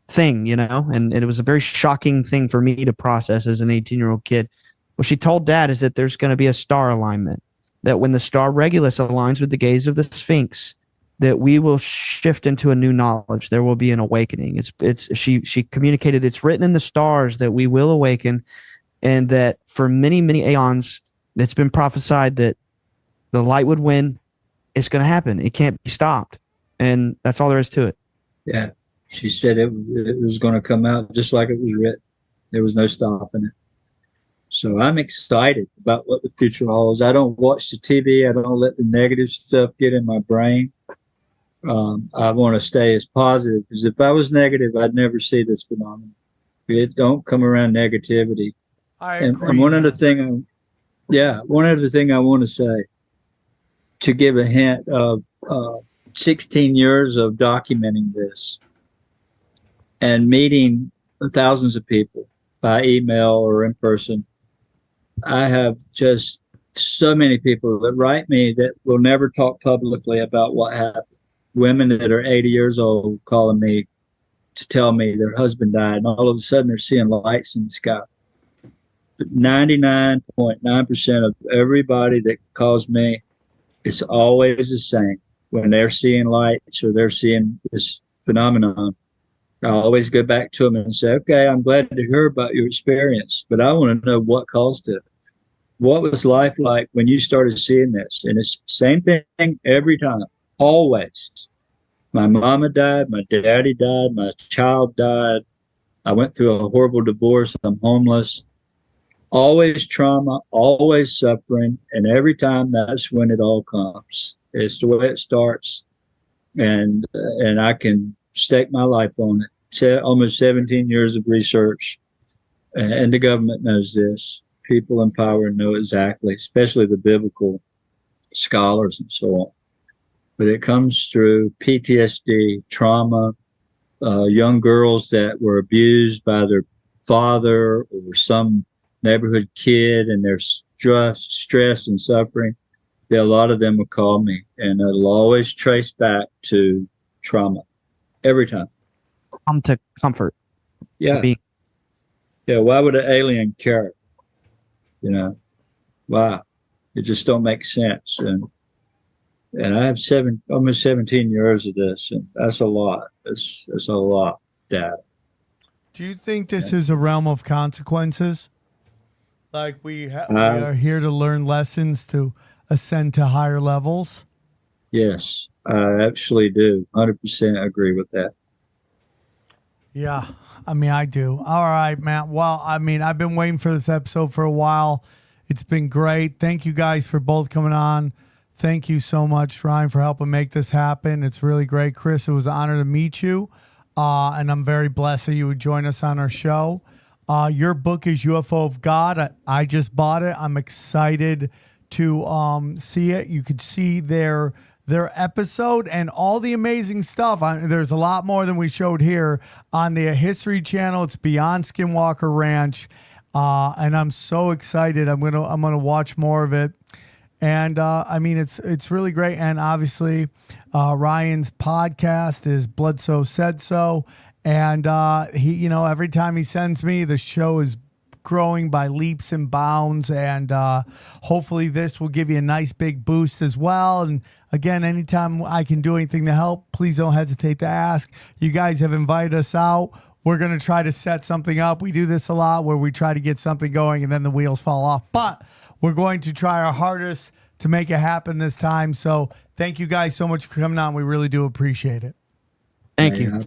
thing, you know, and it was a very shocking thing for me to process as an 18-year-old kid. What she told Dad is that there's going to be a star alignment, that when the star Regulus aligns with the gaze of the Sphinx, that we will shift into a new knowledge. There will be an awakening. She communicated, it's written in the stars that we will awaken, and that for many, many aeons, it's been prophesied that the light would win. It's going to happen. It can't be stopped. And that's all there is to it. Yeah. She said it was going to come out just like it was written. There was no stopping it. So I'm excited about what the future holds. I don't watch the TV. I don't let the negative stuff get in my brain. I want to stay as positive, because if I was negative, I'd never see this phenomenon. It don't come around negativity. I agree. And one other thing I want to say, to give a hint of 16 years of documenting this and meeting thousands of people by email or in person. I have just so many people that write me that will never talk publicly about what happened. Women that are 80 years old calling me to tell me their husband died, and all of a sudden they're seeing lights in the sky. 99.9% of everybody that calls me, it's always the same. When they're seeing lights or they're seeing this phenomenon, I always go back to them and say, okay, I'm glad to hear about your experience, but I want to know what caused it. What was life like when you started seeing this? And it's the same thing every time, always. My mama died, my daddy died, my child died. I went through a horrible divorce. I'm homeless. Always trauma, always suffering. And every time, that's when it all comes. It's the way it starts. And I can stake my life on it. Almost 17 years of research. And the government knows this. People in power know exactly, especially the biblical scholars and so on. But it comes through PTSD, trauma, young girls that were abused by their father or some neighborhood kid, and they're stress and suffering. A lot of them will call me, and it'll always trace back to trauma every time. Come to comfort. Yeah. Yeah. Why would an alien care? You know, why? It just don't make sense. And I have almost 17 years of this, and that's a lot. It's a lot, Dad. Do you think this is a realm of consequences? Like we are here to learn lessons to ascend to higher levels? Yes, I actually do. 100% agree with that. Yeah, I mean, I do. All right, man. Well, I mean, I've been waiting for this episode for a while. It's been great. Thank you guys for both coming on. Thank you so much, Ryan, for helping make this happen. It's really great. Chris, it was an honor to meet you. And I'm very blessed that you would join us on our show. Your book is UFO of God. I just bought it. I'm excited to see it. You could see their episode and all the amazing stuff. There's a lot more than we showed here on the History Channel. It's Beyond Skinwalker Ranch. And I'm so excited. I'm gonna watch more of it. And I mean, it's really great. And obviously, Ryan's podcast is Bledsoe Said So. And he, you know, every time he sends me, the show is growing by leaps and bounds. And hopefully this will give you a nice big boost as well. And again, anytime I can do anything to help, please don't hesitate to ask. You guys have invited us out. We're going to try to set something up. We do this a lot where we try to get something going and then the wheels fall off. But we're going to try our hardest to make it happen this time. So thank you guys so much for coming on. We really do appreciate it. Thank you.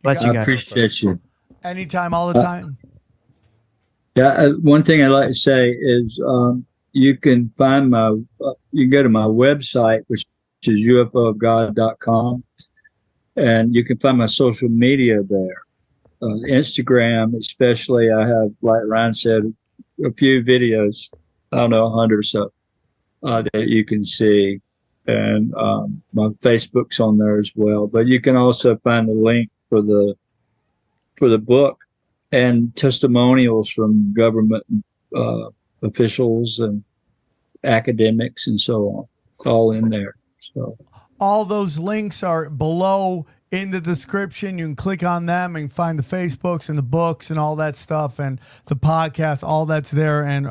Bless you guys. I appreciate you. Anytime, all the time. Yeah, one thing I'd like to say is you can find you can go to my website, which is ufoofgod.com, and you can find my social media there. Instagram, especially, I have, like Ryan said, a few videos, I don't know, 100 or so, that you can see. And my Facebook's on there as well. But you can also find a link for the book and testimonials from government officials and academics and so on, all in there. So all those links are below in the description. You can click on them and find the Facebooks and the books and all that stuff and the podcast, all that's there. And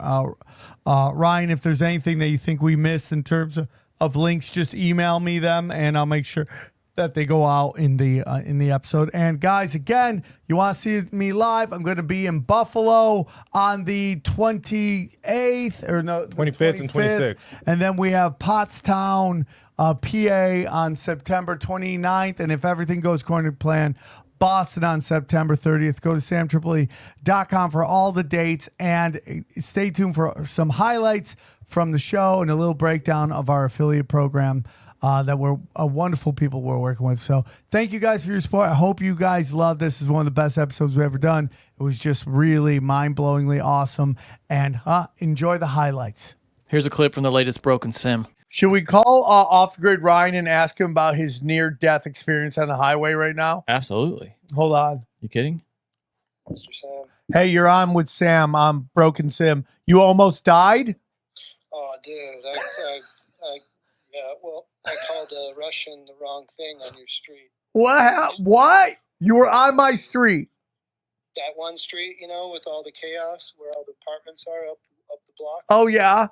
Ryan, if there's anything that you think we missed in terms of links, just email me them and I'll make sure that they go out in the episode. And guys, again, you want to see me live? I'm going to be in Buffalo on the 28th or no 25th and 26th. And then we have Pottstown, PA on September 29th. And if everything goes according to plan, Boston on September 30th. Go to SamTripoli.com for all the dates and stay tuned for some highlights from the show and a little breakdown of our affiliate program that we're wonderful people we're working with. So thank you guys for your support. I hope you guys love this. This is one of the best episodes we've ever done. It was just really mind-blowingly awesome. And enjoy the highlights. Here's a clip from the latest Broken Sim. Should we call Off the Grid Ryan and ask him about his near-death experience on the highway right now? Absolutely. Hold on. You kidding? Mr. Sam. Hey, you're on with Sam. I'm Broken Sim. You almost died? Oh, dude. Yeah, well, I called a Russian the wrong thing on your street. What? You were on my street. That one street, you know, with all the chaos where all the apartments are up the block. Oh, yeah?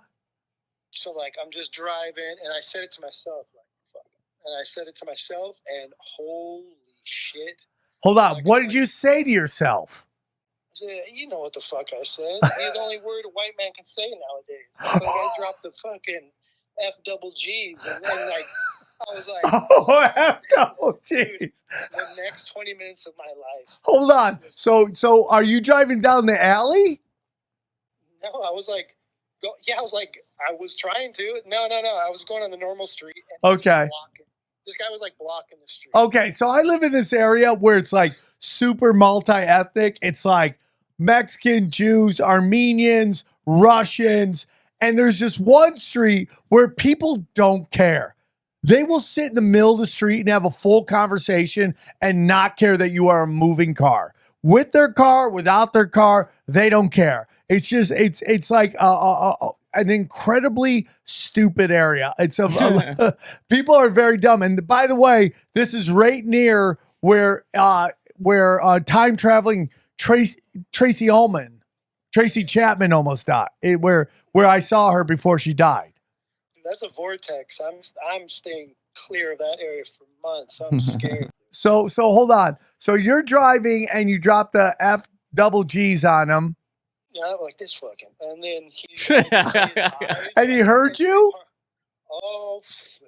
So, like, I'm just driving, and I said it to myself, like, fuck. And I said it to myself, and holy shit. Hold on. What did you say to yourself? You know what the fuck I said. It's the only word a white man can say nowadays. So I dropped the fucking F double G's, and then, like, I was like, oh, F double G's. The next 20 minutes of my life. Hold on. So are you driving down the alley? No, I was like, I was trying to. No. I was going on the normal street. And okay. This guy was like blocking the street. Okay, so I live in this area where it's like super multi-ethnic. It's like Mexican, Jews, Armenians, Russians, and there's just one street where people don't care. They will sit in the middle of the street and have a full conversation and not care that you are a moving car. With their car, without their car, they don't care. It's just, it's like an incredibly stupid area. It's people are very dumb. And by the way, this is right near where time traveling Tracy Chapman almost died. Where I saw her before she died. That's a vortex. I'm staying clear of that area for months. I'm scared. So hold on. So you're driving and you drop the F double G's on him. Yeah, I'm like this fucking. And then he and he heard you? Oh,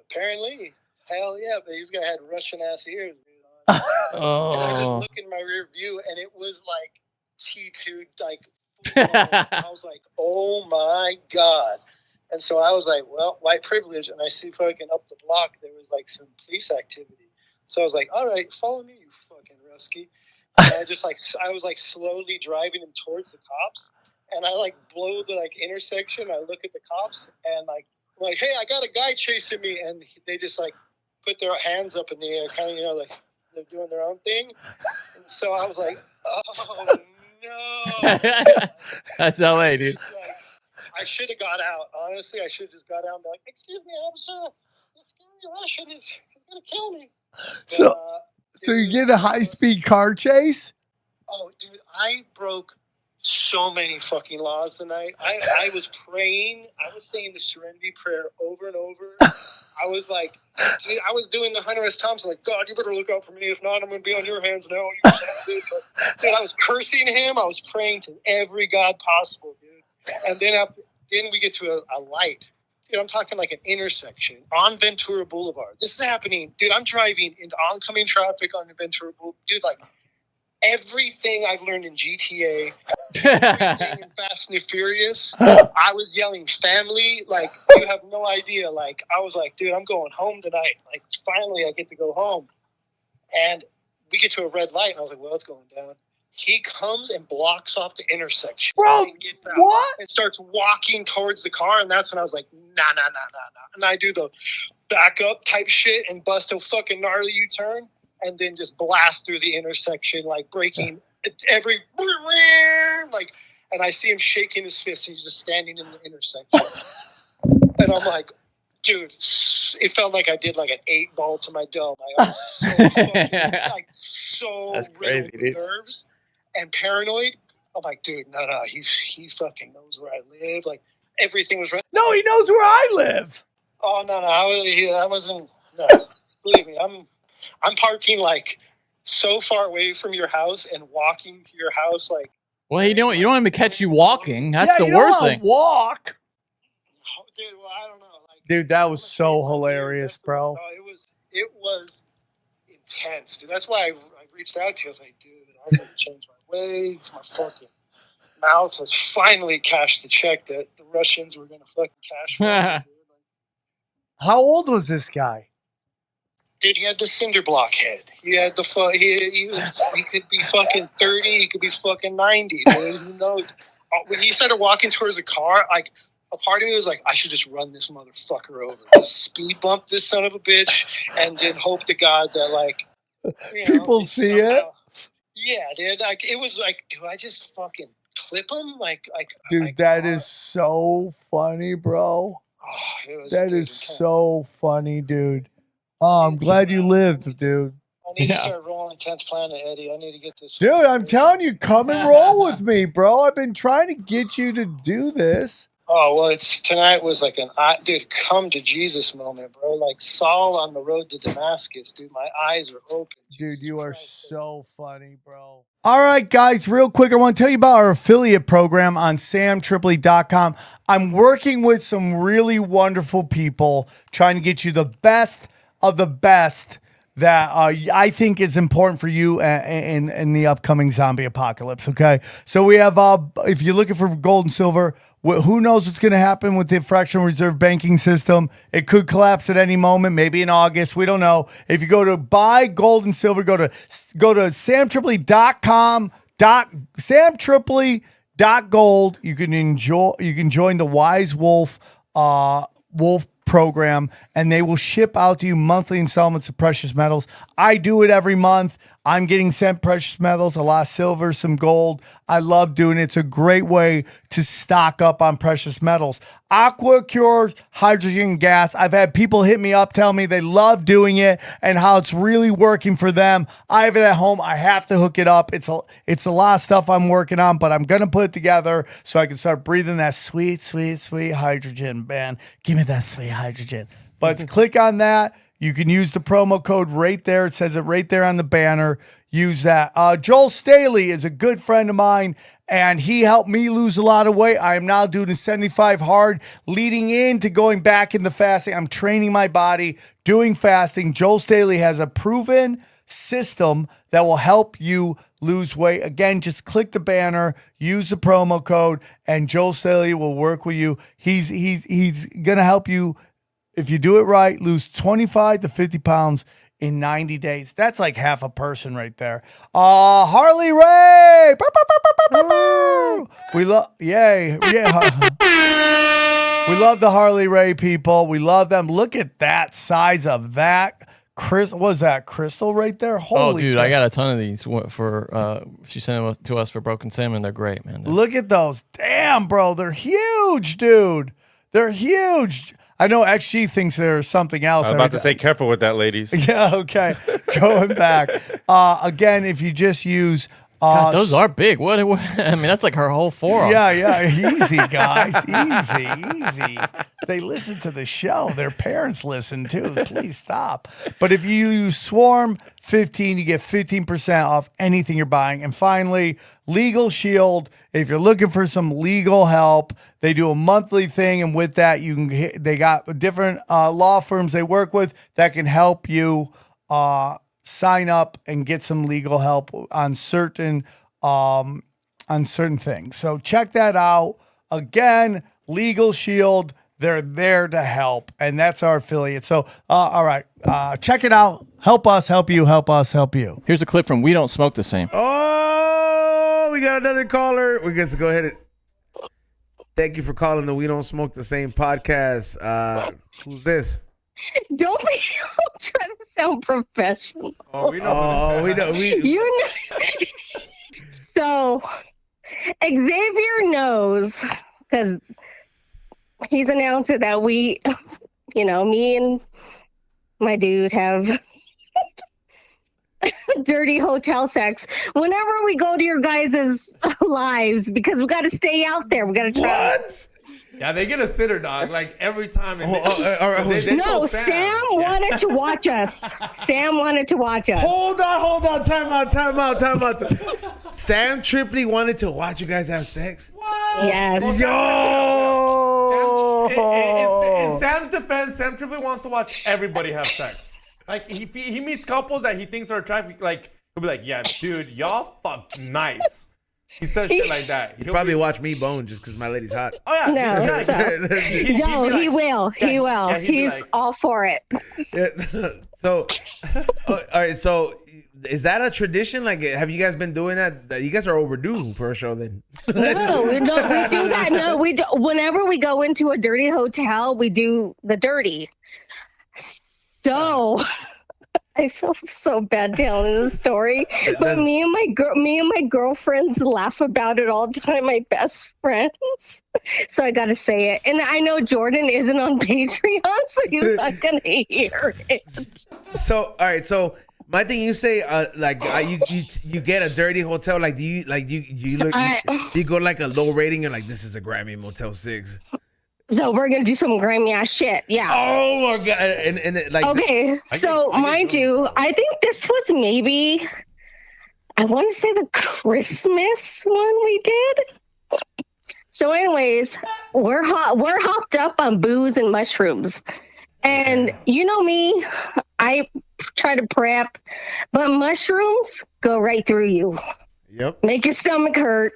apparently. Hell yeah, but he's got had Russian ass ears, dude. And I just look in my rear view and it was like T2, like I was like, oh my God. And so I was like, well, white privilege. And I see fucking up the block, there was like some police activity. So I was like, all right, follow me, you fucking Rusky. And I was like slowly driving him towards the cops. And I like blow the like intersection. I look at the cops and like, hey, I got a guy chasing me. And they just like put their hands up in the air, kind of, like they're doing their own thing. And so I was like, oh no. That's LA, dude. I should have got out. Honestly, I should have just got out and be like, excuse me, officer, this Russian is going to kill me. But, so you get a high-speed car chase? Oh, dude, I broke so many fucking laws tonight. I was praying. I was saying the Serenity Prayer over and over. I was like, dude, I was doing the Hunter S. Thompson, like, God, you better look out for me. If not, I'm going to be on your hands now. You son of a bitch. Like, dude, I was cursing him. I was praying to every God possible, dude. And then we get to a light. Dude, I'm talking like an intersection on Ventura Boulevard. This is happening. Dude, I'm driving into oncoming traffic on the Ventura Boulevard. Dude, like everything I've learned in GTA, everything in Fast and the Furious, I was yelling family. Like, you have no idea. Like, I was like, dude, I'm going home tonight. Like, finally I get to go home. And we get to a red light. And I was like, well, it's going down. He comes and blocks off the intersection. Bro, and gets out what? And starts walking towards the car. And that's when I was like, nah. And I do the back up type shit and bust a fucking gnarly U-turn and then just blast through the intersection, like breaking every, like, and I see him shaking his fist. And he's just standing in the intersection. And I'm like, dude, it felt like I did like an 8-ball to my dome. I was so fucking, so that's crazy, dude. Nerves and paranoid. I'm like, dude, no, he fucking knows where I live. Like, everything was right. No, he knows where I live. Oh, no, I wasn't. No, believe me, I'm parking like so far away from your house and walking to your house. Like, well, you don't want him to catch you walking. That's the worst thing. Walk. Dude, well, I don't know. Like, Dude, that was so hilarious, bro. It was intense, dude. That's why I reached out to you. I was like, dude, I gotta change my ways. My fucking mouth has finally cashed the check that the Russians were gonna fucking cash for. How old was this guy? Dude, he had the cinder block head. He had the he could be fucking 30. He could be fucking 90. Dude. Who knows? When he started walking towards the car, like, a part of me was like, I should just run this motherfucker over. Just speed bump this son of a bitch and then hope to God that, like, people see somehow, it. Yeah, dude. Like, it was like, do I just fucking clip him? Dude, that is so funny, bro. Oh, that is so funny, dude. Oh, I'm glad you lived, dude. I need to start rolling 10th Planet, Eddie. I need to get this. Dude, I'm telling you, come and roll with me, bro. I've been trying to get you to do this. Oh, well, tonight was like dude, come to Jesus moment, bro. Like Saul on the road to Damascus, dude. My eyes are open. Dude, you are so funny, bro. All right, guys, real quick, I want to tell you about our affiliate program on SamTripoli.com. I'm working with some really wonderful people trying to get you the best of the best that I think is important for you in the upcoming zombie apocalypse, okay? So we have, if you're looking for gold and silver, who knows what's going to happen with the fractional reserve banking system? It could collapse at any moment, maybe in August. We don't know. If you go to buy gold and silver, go to SamTripoli.com, SamTripoli.gold. You can join the Wise Wolf program, and they will ship out to you monthly installments of precious metals. I do it every month. I'm getting sent precious metals, a lot of silver, some gold. I love doing it. It's a great way to stock up on precious metals. Aqua cures hydrogen gas. I've had people hit me up, tell me they love doing it and how it's really working for them. I have it at home. I have to hook it up. It's a lot of stuff I'm working on, but I'm going to put it together so I can start breathing that sweet, sweet, sweet hydrogen, man. Give me that sweet hydrogen. hydrogen. But click on that. You can use the promo code right there. It says it right there on the banner. Use that. Joel Staley is a good friend of mine, and he helped me lose a lot of weight. I am now doing a 75 hard, leading into going back into fasting. I'm training my body, doing fasting. Joel Staley has a proven system that will help you lose weight. Again, just click the banner, use the promo code, and Joel Staley will work with you. He's going to help you, if you do it right, lose 25 to 50 pounds in 90 days. That's like half a person right there. Harley Ray. We love, yay. Yeah. We love the Harley Ray people. We love them. Look at that size of that. Was that crystal right there? Holy dude, crap. I got a ton of these for, she sent them to us for Broken Salmon. They're great, man. Look at those. Damn, bro. They're huge, dude. They're huge. I know XG thinks there's something else. I was about to say, careful with that, ladies. Yeah, okay. Going back. Again, if you just use... God, those are big. What? I mean, that's like her whole forearm. Yeah. Easy, guys. Easy. They listen to the show. Their parents listen, too. Please stop. But if you use Swarm 15, you get 15% off anything you're buying. And finally, Legal Shield. If you're looking for some legal help, they do a monthly thing. And with that, you can they got different law firms they work with that can help you sign up and get some legal help on certain things. So check that out. Again, Legal Shield, they're there to help, and that's our affiliate. So, all right, check it out. Help us, help you, help us, help you. Here's a clip from We Don't Smoke the Same. Oh, we got another caller. We're going to go ahead and thank you for calling the We Don't Smoke the Same podcast. Who's this? Don't be trying to sound professional. Oh, we know. You know. So Xavier knows because he's announced it that we, me and my dude have dirty hotel sex whenever we go to your guys' lives because we got to stay out there. We got to try. What? Yeah, they get a sitter, dog. Like every time. Sam wanted to watch us. Sam wanted to watch us. Hold on. Time out. SamTripoli wanted to watch you guys have sex? What? Yes. Yo! In Sam's defense, SamTripoli wants to watch everybody have sex. Like, he meets couples that he thinks are attractive. Like, he'll be like, yeah, dude, y'all fuck nice. He says shit like that. He'll probably watch me bone just because my lady's hot. Oh, yeah. He will. Yeah, he's all for it. Yeah, so, all right. So, is that a tradition? Like, have you guys been doing that? You guys are overdue for a show then. No, we do that. No, we do. Whenever we go into a dirty hotel, we do the dirty. So... I feel so bad telling the story, but me and my girlfriends laugh about it all the time. My best friends, so I got to say it. And I know Jordan isn't on Patreon, so he's not gonna hear it. So, all right. So, my thing, you say, you get a dirty hotel. Like, do you go like a low rating and like this is a Grammy Motel 6? So we're gonna do some Grammy ass shit, yeah. Oh my god! And like okay, so mind you, I think this was maybe I want to say the Christmas one we did. So, anyways, we're hopped up on booze and mushrooms, and you know me, I try to prep, but mushrooms go right through you. Yep. Make your stomach hurt.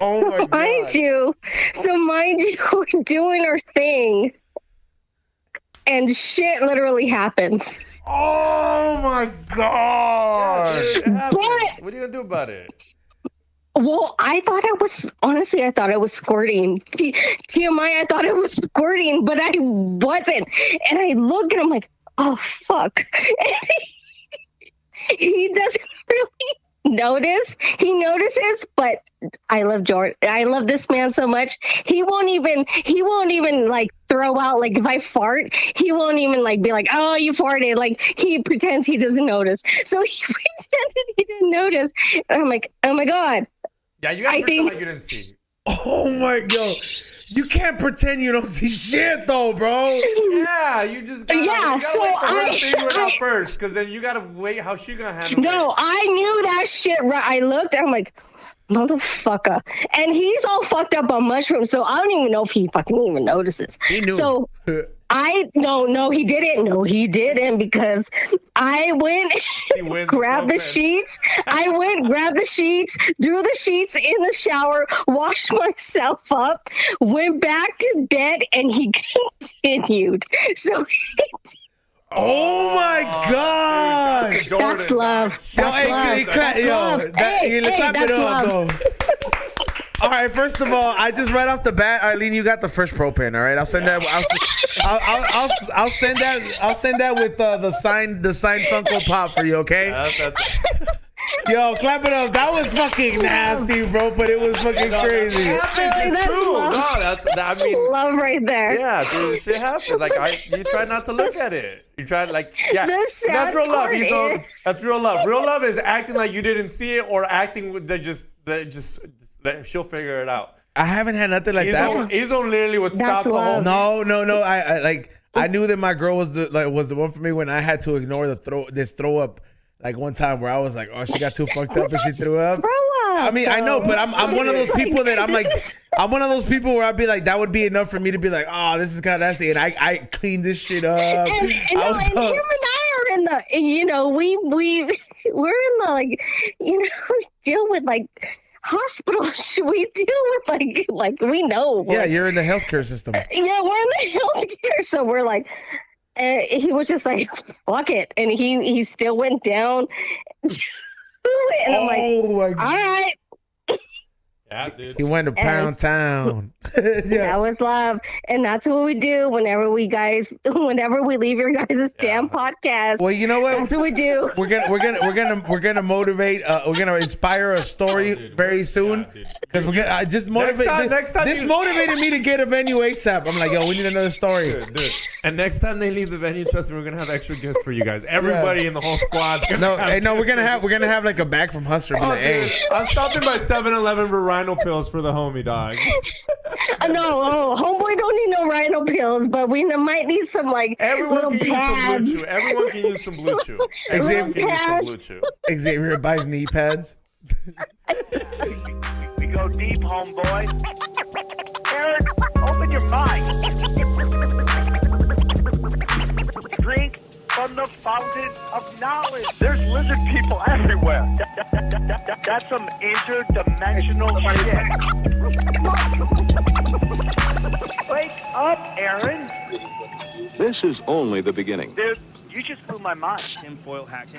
Oh my God. Mind you, we're doing our thing, and shit literally happens. Oh my God! Yeah, dude, what are you gonna do about it? Well, I thought I was squirting. TMI, I thought I was squirting, but I wasn't. And I look and I'm like, oh fuck. And he doesn't really notice. He notices, but I love Jordan. I love this man so much. He won't even like throw out, like if I fart, he won't even like be like, oh, you farted. Like he pretends he doesn't notice. So he pretended he didn't notice. And I'm like, oh my God. Yeah, you guys pretend like you didn't see. Oh my God. You can't pretend you don't see shit, though, bro. Yeah, you just gotta, figure it out first, because then you gotta wait how she gonna handle it. No, I knew that shit. Right, I looked. I'm like, motherfucker, and he's all fucked up on mushrooms, so I don't even know if he fucking even notices. He knew. So no, he didn't. No, he didn't, because I went grabbed the sheets. I went, grabbed the sheets, threw the sheets in the shower, washed myself up, went back to bed, and he continued. So oh my God. Dude, that's love. That's love. That's love. All right, first of all, I just right off the bat, Eileen, you got the first propane. All right, I'll send that. I'll send that. I'll send that with the signed Funko Pop for you. Okay. Yo, clap it up. That was fucking nasty, bro, but it was fucking crazy. That's true. Love. No, I mean, love right there. Yeah, dude, shit happens. Like you try not to look at it. You try that's real love. That's real love. Real love is acting like you didn't see it, or acting with she'll figure it out. I haven't had nothing like that. Izzo literally would stop the whole. No. I knew that my girl was the one for me when I had to ignore this throw up. Like one time where I was like, oh, she got too fucked up and she threw up. I mean, I know, but I'm one of those people that I'm one of those people where I'd be like, that would be enough for me to be like, oh, this is kind of nasty, and I cleaned this shit up. And him and I are in the, we're in the, like, we deal with like hospital shit. We deal with like we know. Yeah, you're in the healthcare system. Yeah, we're in the healthcare, so we're like. He was just like, fuck it. And he still went down. And I'm like, all right. Yeah, dude. He went to Pound Town. That was love. And that's what we do whenever we leave your guys' damn podcast. Well, you know what? That's what we do. We're gonna motivate. We're gonna inspire a story very soon, because we're gonna just motivate. Next time this motivated me to get a venue ASAP. I'm like, yo, we need another story. Dude. And next time they leave the venue, trust me, we're gonna have extra gifts for you guys. Everybody in the whole squad. We're gonna have like a bag from Hustler. Dude, I'm stopping by 7-Eleven for rhino pills for the homie, dog. No, homeboy don't need no rhino pills, but we might need some like little pads. Everyone can use some Blue Chew. Everyone can use some Blue Chew. Xavier buys knee pads. We go deep, homeboy. Aaron, open your mind. Drink from the fountain of knowledge. There's lizard people everywhere. That's some interdimensional shit. Wake up, Aaron. This is only the beginning. Dude, you just blew my mind. Tinfoil hat.